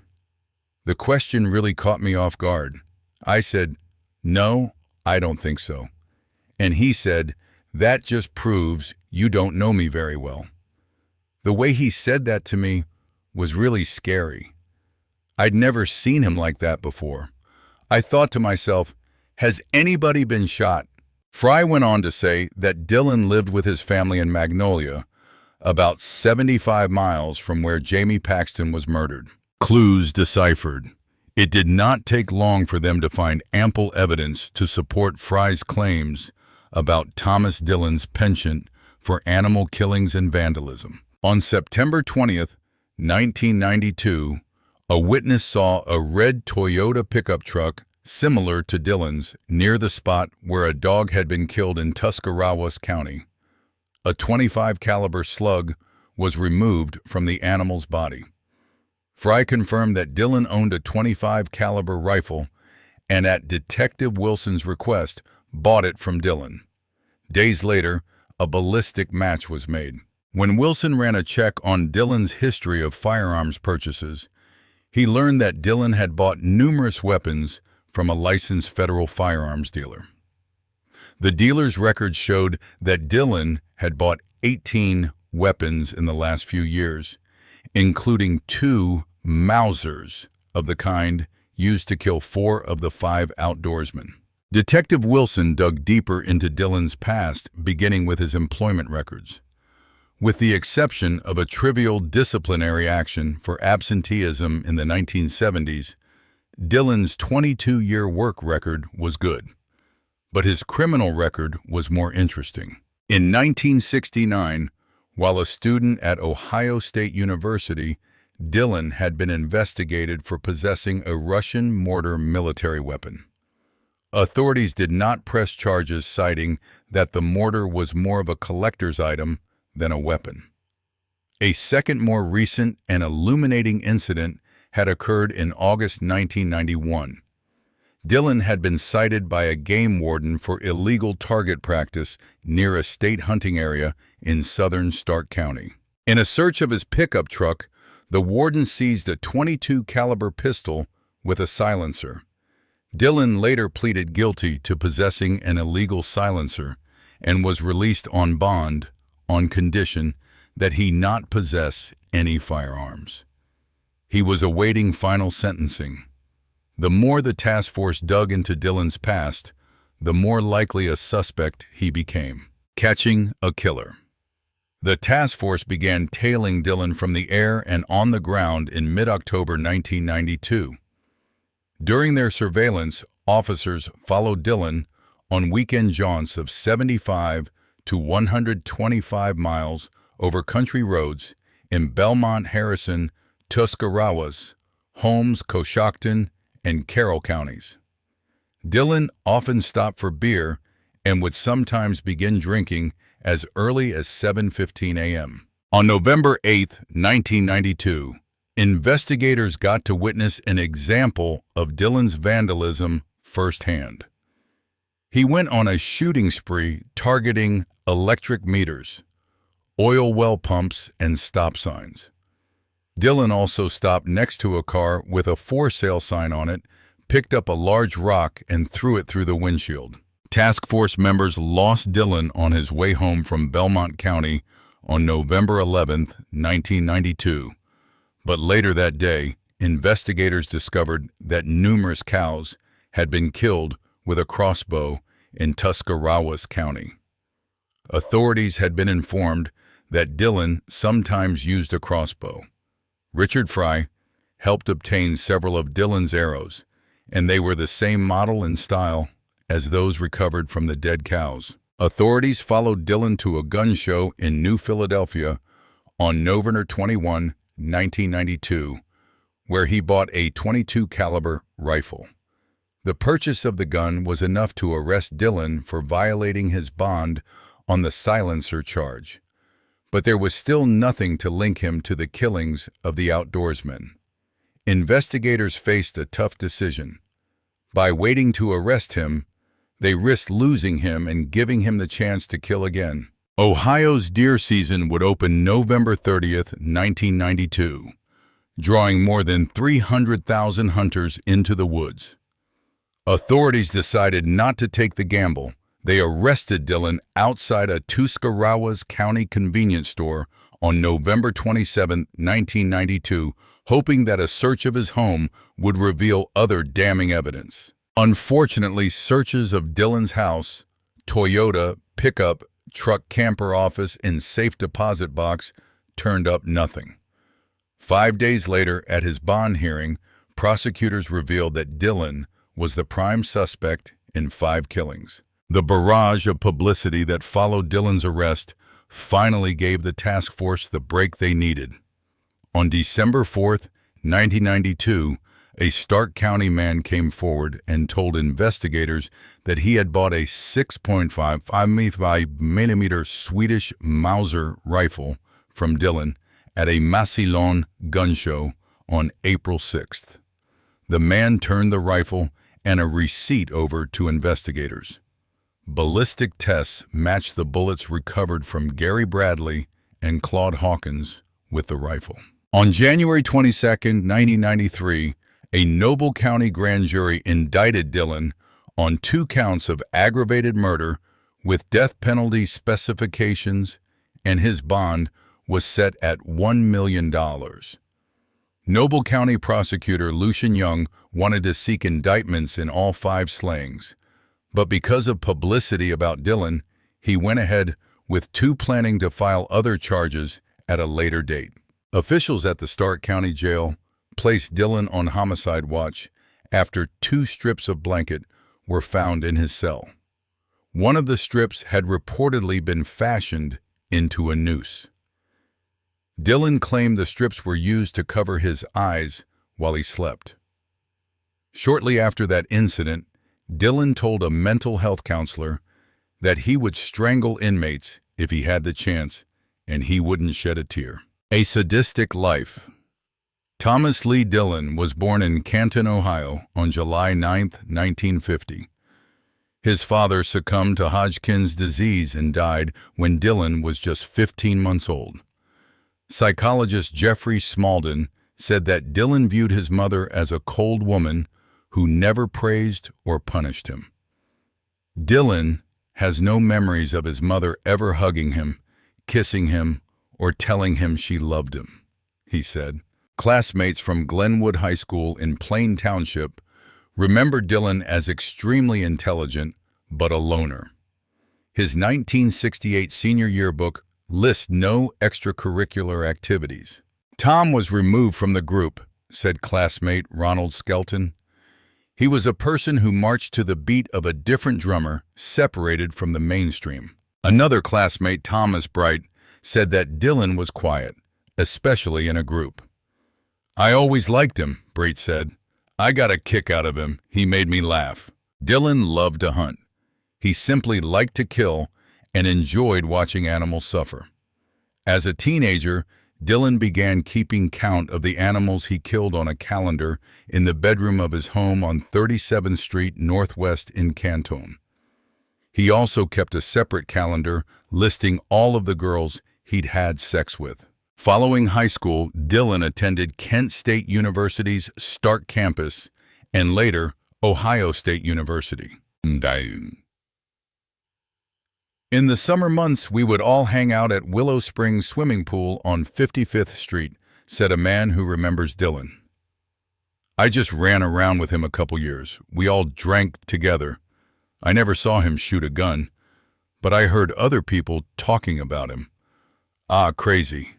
Speaker 1: The question really caught me off guard. I said, "No, I don't think so." And he said, "That just proves you don't know me very well." The way he said that to me was really scary. I'd never seen him like that before. I thought to myself, has anybody been shot? Fry went on to say that Dillon lived with his family in Magnolia, about 75 miles from where Jamie Paxton was murdered. Clues deciphered. It did not take long for them to find ample evidence to support Fry's claims about Thomas Dillon's penchant for animal killings and vandalism. On September 20th, 1992, a witness saw a red Toyota pickup truck similar to Dillon's near the spot where a dog had been killed in Tuscarawas County. A .25 caliber slug was removed from the animal's body. Fry confirmed that Dillon owned a .25 caliber rifle and at Detective Wilson's request bought it from Dillon. Days later, a ballistic match was made. When Wilson ran a check on Dillon's history of firearms purchases, he learned that Dillon had bought numerous weapons from a licensed federal firearms dealer. The dealer's records showed that Dillon had bought 18 weapons in the last few years, including 2 Mausers of the kind used to kill 4 of the 5 outdoorsmen. Detective Wilson dug deeper into Dillon's past, beginning with his employment records. With the exception of a trivial disciplinary action for absenteeism in the 1970s, Dillon's 22-year work record was good. But his criminal record was more interesting. In 1969, while a student at Ohio State University, Dillon had been investigated for possessing a Russian mortar military weapon. Authorities did not press charges, citing that the mortar was more of a collector's item than a weapon. A second, more recent and illuminating incident had occurred in August 1991. Dillon had been cited by a game warden for illegal target practice near a state hunting area in southern Stark County. In a search of his pickup truck, the warden seized a .22 caliber pistol with a silencer. Dillon later pleaded guilty to possessing an illegal silencer and was released on bond on condition that he not possess any firearms. He was awaiting final sentencing. The more the task force dug into Dillon's past, the more likely a suspect he became. Catching a killer. The task force began tailing Dillon from the air and on the ground in mid-October 1992. During their surveillance, officers followed Dillon on weekend jaunts of 75 to 125 miles over country roads in Belmont, Harrison, Tuscarawas, Holmes, Coshocton, and Carroll counties. Dillon often stopped for beer and would sometimes begin drinking as early as 7:15 a.m. On November 8, 1992, investigators got to witness an example of Dillon's vandalism firsthand. He went on a shooting spree targeting electric meters, oil well pumps, and stop signs. Dillon also stopped next to a car with a for sale sign on it, picked up a large rock, and threw it through the windshield. Task force members lost Dillon on his way home from Belmont County on November 11, 1992. But later that day, investigators discovered that numerous cows had been killed with a crossbow in Tuscarawas County. Authorities had been informed that Dillon sometimes used a crossbow. Richard Fry helped obtain several of Dillon's arrows, and they were the same model and style as those recovered from the dead cows. Authorities followed Dillon to a gun show in New Philadelphia on November 21, 1992, where he bought a .22 caliber rifle. The purchase of the gun was enough to arrest Dillon for violating his bond on the silencer charge, but there was still nothing to link him to the killings of the outdoorsmen. Investigators faced a tough decision. By waiting to arrest him, they risked losing him and giving him the chance to kill again. Ohio's deer season would open November 30, 1992, drawing more than 300,000 hunters into the woods. Authorities decided not to take the gamble. They arrested Dillon outside a Tuscarawas County convenience store on November 27, 1992, hoping that a search of his home would reveal other damning evidence. Unfortunately, searches of Dillon's house, Toyota, pickup, truck, camper office, and safe deposit box turned up nothing. 5 days later, at his bond hearing, prosecutors revealed that Dillon was the prime suspect in 5 killings. The barrage of publicity that followed Dillon's arrest finally gave the task force the break they needed. On December 4, 1992, a Stark County man came forward and told investigators that he had bought a 6.55mm Swedish Mauser rifle from Dillon at a Massillon gun show on April 6th. The man turned the rifle and a receipt over to investigators. Ballistic tests matched the bullets recovered from Gary Bradley and Claude Hawkins with the rifle. On January 22, 1993, a Noble County grand jury indicted Dillon on 2 counts of aggravated murder with death penalty specifications, and his bond was set at $1 million. Noble County prosecutor Lucian Young wanted to seek indictments in all 5 slayings, but because of publicity about Dillon, he went ahead with 2 planning to file other charges at a later date. Officials at the Stark County Jail placed Dillon on homicide watch after 2 strips of blanket were found in his cell. One of the strips had reportedly been fashioned into a noose. Dillon claimed the strips were used to cover his eyes while he slept. Shortly after that incident, Dillon told a mental health counselor that he would strangle inmates if he had the chance, and he wouldn't shed a tear. A sadistic life. Thomas Lee Dillon was born in Canton, Ohio on July 9, 1950. His father succumbed to Hodgkin's disease and died when Dillon was just 15 months old. Psychologist Jeffrey Smalden said that Dillon viewed his mother as a cold woman who never praised or punished him. Dillon has no memories of his mother ever hugging him, kissing him, or telling him she loved him, he said. Classmates from Glenwood High School in Plain Township remember Dillon as extremely intelligent, but a loner. His 1968 senior yearbook lists no extracurricular activities. Tom was removed from the group, said classmate Ronald Skelton. He was a person who marched to the beat of a different drummer, separated from the mainstream. Another classmate, Thomas Bright, said that Dillon was quiet, especially in a group. I always liked him, Bright said. I got a kick out of him. He made me laugh. Dillon loved to hunt. He simply liked to kill and enjoyed watching animals suffer. As a teenager, Dillon began keeping count of the animals he killed on a calendar in the bedroom of his home on 37th Street Northwest in Canton. He also kept a separate calendar listing all of the girls he'd had sex with. Following high school, Dillon attended Kent State University's Stark campus and later Ohio State University. In the summer months, we would all hang out at Willow Springs Swimming Pool on 55th Street, said a man who remembers Dillon. I just ran around with him a couple years. We all drank together. I never saw him shoot a gun, but I heard other people talking about him. Crazy.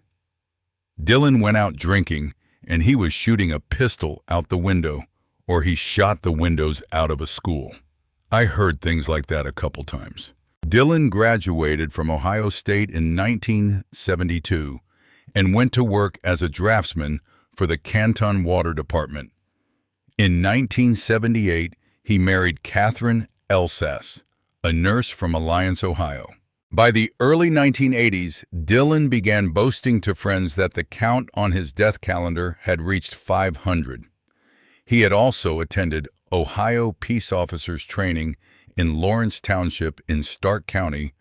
Speaker 1: Dillon went out drinking, and he was shooting a pistol out the window, or he shot the windows out of a school. I heard things like that a couple times. Dillon graduated from Ohio State in 1972 and went to work as a draftsman for the Canton Water Department. In 1978, he married Catherine Elsass, a nurse from Alliance, Ohio. By the early 1980s, Dillon began boasting to friends that the count on his death calendar had reached 500. He had also attended Ohio Peace Officers Training in Lawrence Township in Stark County,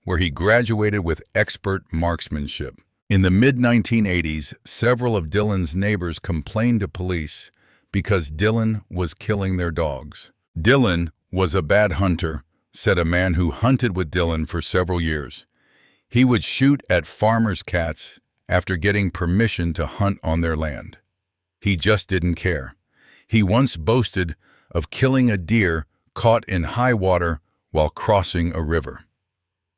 Speaker 1: where he graduated with expert marksmanship. In the mid-1980s, several of Dillon's neighbors complained to police because Dillon was killing their dogs. Dillon was a bad hunter, said a man who hunted with Dillon for several years. He would shoot at farmers' cats after getting permission to hunt on their land. He just didn't care. He once boasted of killing a deer caught in high water while crossing a river.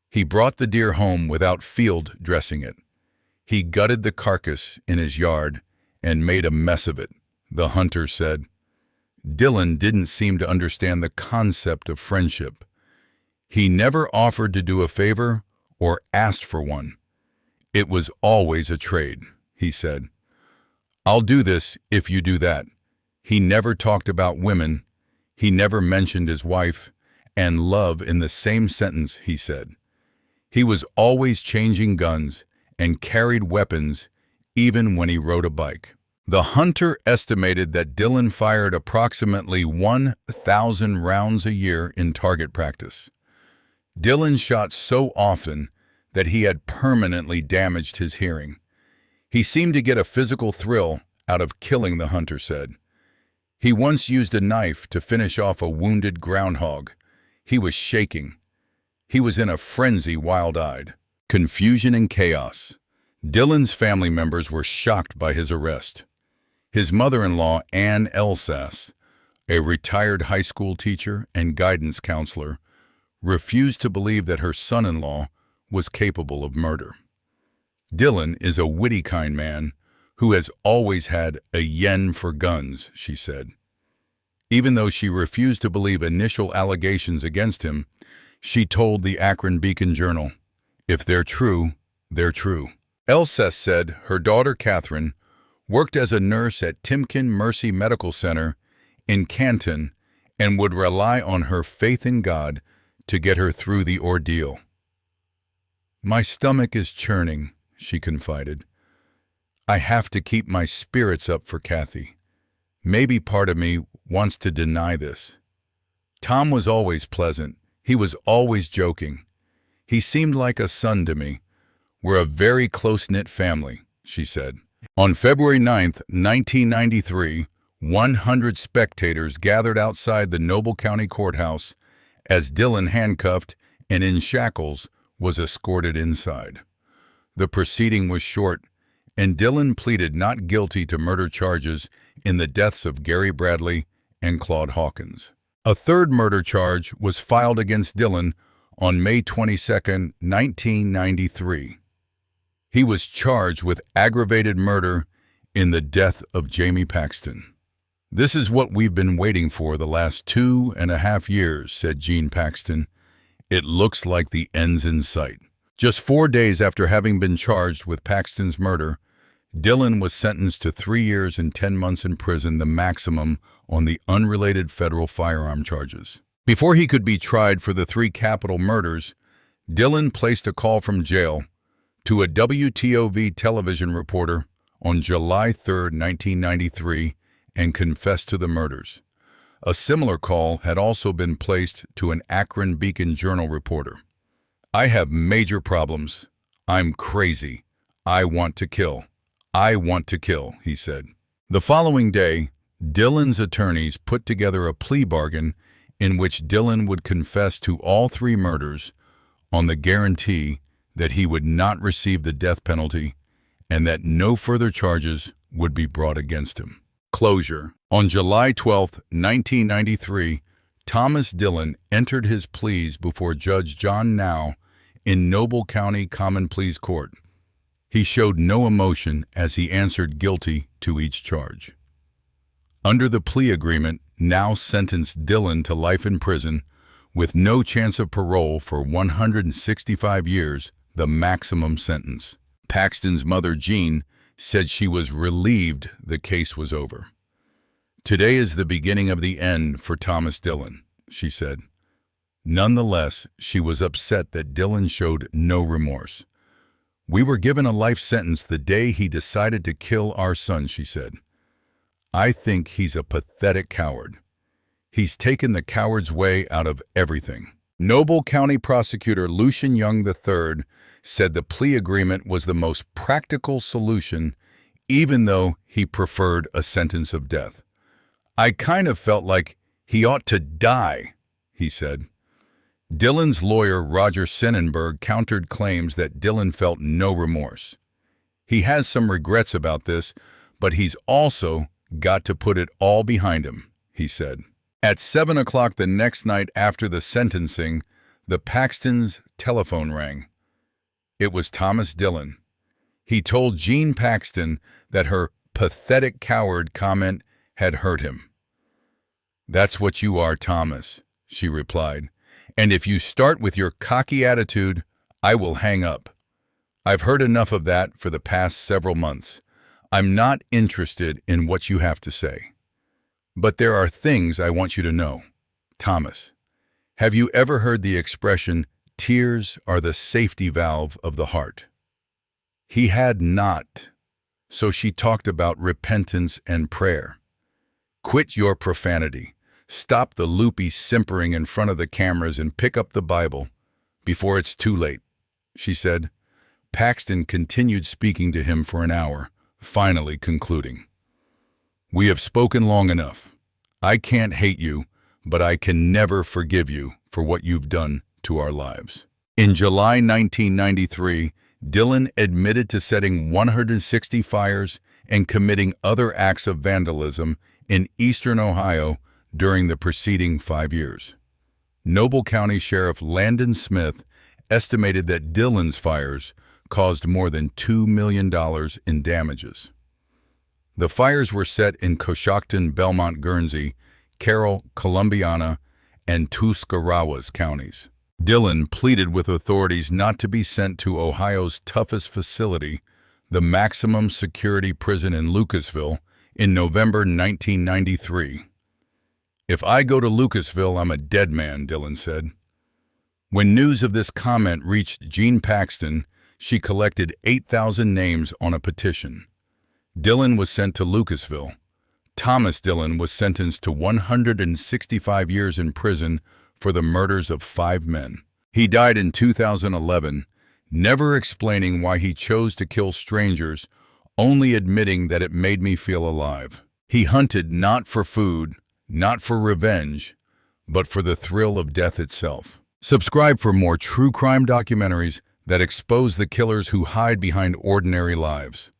Speaker 1: He brought the deer home without field dressing it. He gutted the carcass in his yard and made a mess of it, the hunter said. Dillon didn't seem to understand the concept of friendship. He never offered to do a favor or asked for one. It was always a trade, he said. I'll do this if you do that. He never talked about women. He never mentioned his wife and love in the same sentence, he said. He was always changing guns and carried weapons even when he rode a bike. The hunter estimated that Dillon fired approximately 1,000 rounds a year in target practice. Dillon shot so often that he had permanently damaged his hearing. He seemed to get a physical thrill out of killing, the hunter said. He once used a knife to finish off a wounded groundhog. He was shaking. He was in a frenzy, wild-eyed. Confusion and chaos. Dillon's family members were shocked by his arrest. His mother-in-law, Ann Elsass, a retired high school teacher and guidance counselor, refused to believe that her son-in-law was capable of murder. Dillon is a witty kind man who has always had a yen for guns, she said. Even though she refused to believe initial allegations against him, she told the Akron Beacon-Journal, if they're true, they're true. Elsass said her daughter Catherine worked as a nurse at Timken Mercy Medical Center in Canton and would rely on her faith in God to get her through the ordeal. My stomach is churning, she confided. I have to keep my spirits up for Kathy. Maybe part of me wants to deny this. Tom was always pleasant. He was always joking. He seemed like a son to me. We're a very close-knit family, she said. On February 9, 1993, 100 spectators gathered outside the Noble County Courthouse as Dillon, handcuffed and in shackles, was escorted inside. The proceeding was short, and Dillon pleaded not guilty to murder charges in the deaths of Gary Bradley and Claude Hawkins. A third murder charge was filed against Dillon on May 22, 1993. He was charged with aggravated murder in the death of Jamie Paxton. "This is what we've been waiting for the last 2.5 years," said Gene Paxton. "It looks like the end's in sight." Just 4 days after having been charged with Paxton's murder, Dillon was sentenced to 3 years and 10 months in prison, the maximum on the unrelated federal firearm charges. Before he could be tried for the 3 capital murders, Dillon placed a call from jail to a WTOV television reporter on July 3, 1993, and confessed to the murders. A similar call had also been placed to an Akron Beacon Journal reporter. "I have major problems. I'm crazy. I want to kill. I want to kill," he said. The following day, Dillon's attorneys put together a plea bargain in which Dillon would confess to all 3 murders on the guarantee that he would not receive the death penalty and that no further charges would be brought against him. Closure. On July 12, 1993, Thomas Dillon entered his pleas before Judge John Now in Noble County Common Pleas Court. He showed no emotion as he answered guilty to each charge. Under the plea agreement, Now sentenced Dillon to life in prison with no chance of parole for 165 years, the maximum sentence. Paxton's mother, Jean, said she was relieved the case was over. "Today is the beginning of the end for Thomas Dillon," she said. Nonetheless, she was upset that Dillon showed no remorse. "We were given a life sentence the day he decided to kill our son," she said. "I think he's a pathetic coward. He's taken the coward's way out of everything." Noble County Prosecutor Lucian Young III said the plea agreement was the most practical solution, even though he preferred a sentence of death. "I kind of felt like he ought to die," he said. Dillon's lawyer, Roger Sennenberg, countered claims that Dillon felt no remorse. "He has some regrets about this, but he's also got to put it all behind him," he said. At 7 o'clock the next night after the sentencing, the Paxtons' telephone rang. It was Thomas Dillon. He told Jean Paxton that her pathetic coward comment had hurt him. "That's what you are, Thomas," she replied. "And if you start with your cocky attitude, I will hang up. I've heard enough of that for the past several months. I'm not interested in what you have to say. But there are things I want you to know. Thomas, have you ever heard the expression, 'Tears are the safety valve of the heart'?" He had not. So she talked about repentance and prayer. "Quit your profanity. Stop the loopy simpering in front of the cameras and pick up the Bible before it's too late," she said. Paxton continued speaking to him for an hour, finally concluding, "We have spoken long enough. I can't hate you, but I can never forgive you for what you've done to our lives." In July 1993, Dillon admitted to setting 160 fires and committing other acts of vandalism in eastern Ohio during the preceding 5 years. Noble County Sheriff Landon Smith estimated that Dillon's fires caused more than $2 million in damages. The fires were set in Coshocton, Belmont, Guernsey, Carroll, Columbiana, and Tuscarawas counties. Dillon pleaded with authorities not to be sent to Ohio's toughest facility, the maximum security prison in Lucasville, in November 1993. "If I go to Lucasville, I'm a dead man," Dillon said. When news of this comment reached Jean Paxton, she collected 8,000 names on a petition. Dillon was sent to Lucasville. Thomas Dillon was sentenced to 165 years in prison for the murders of 5 men. He died in 2011, never explaining why he chose to kill strangers, only admitting that it made me feel alive. He hunted not for food, not for revenge, but for the thrill of death itself. Subscribe for more true crime documentaries that expose the killers who hide behind ordinary lives.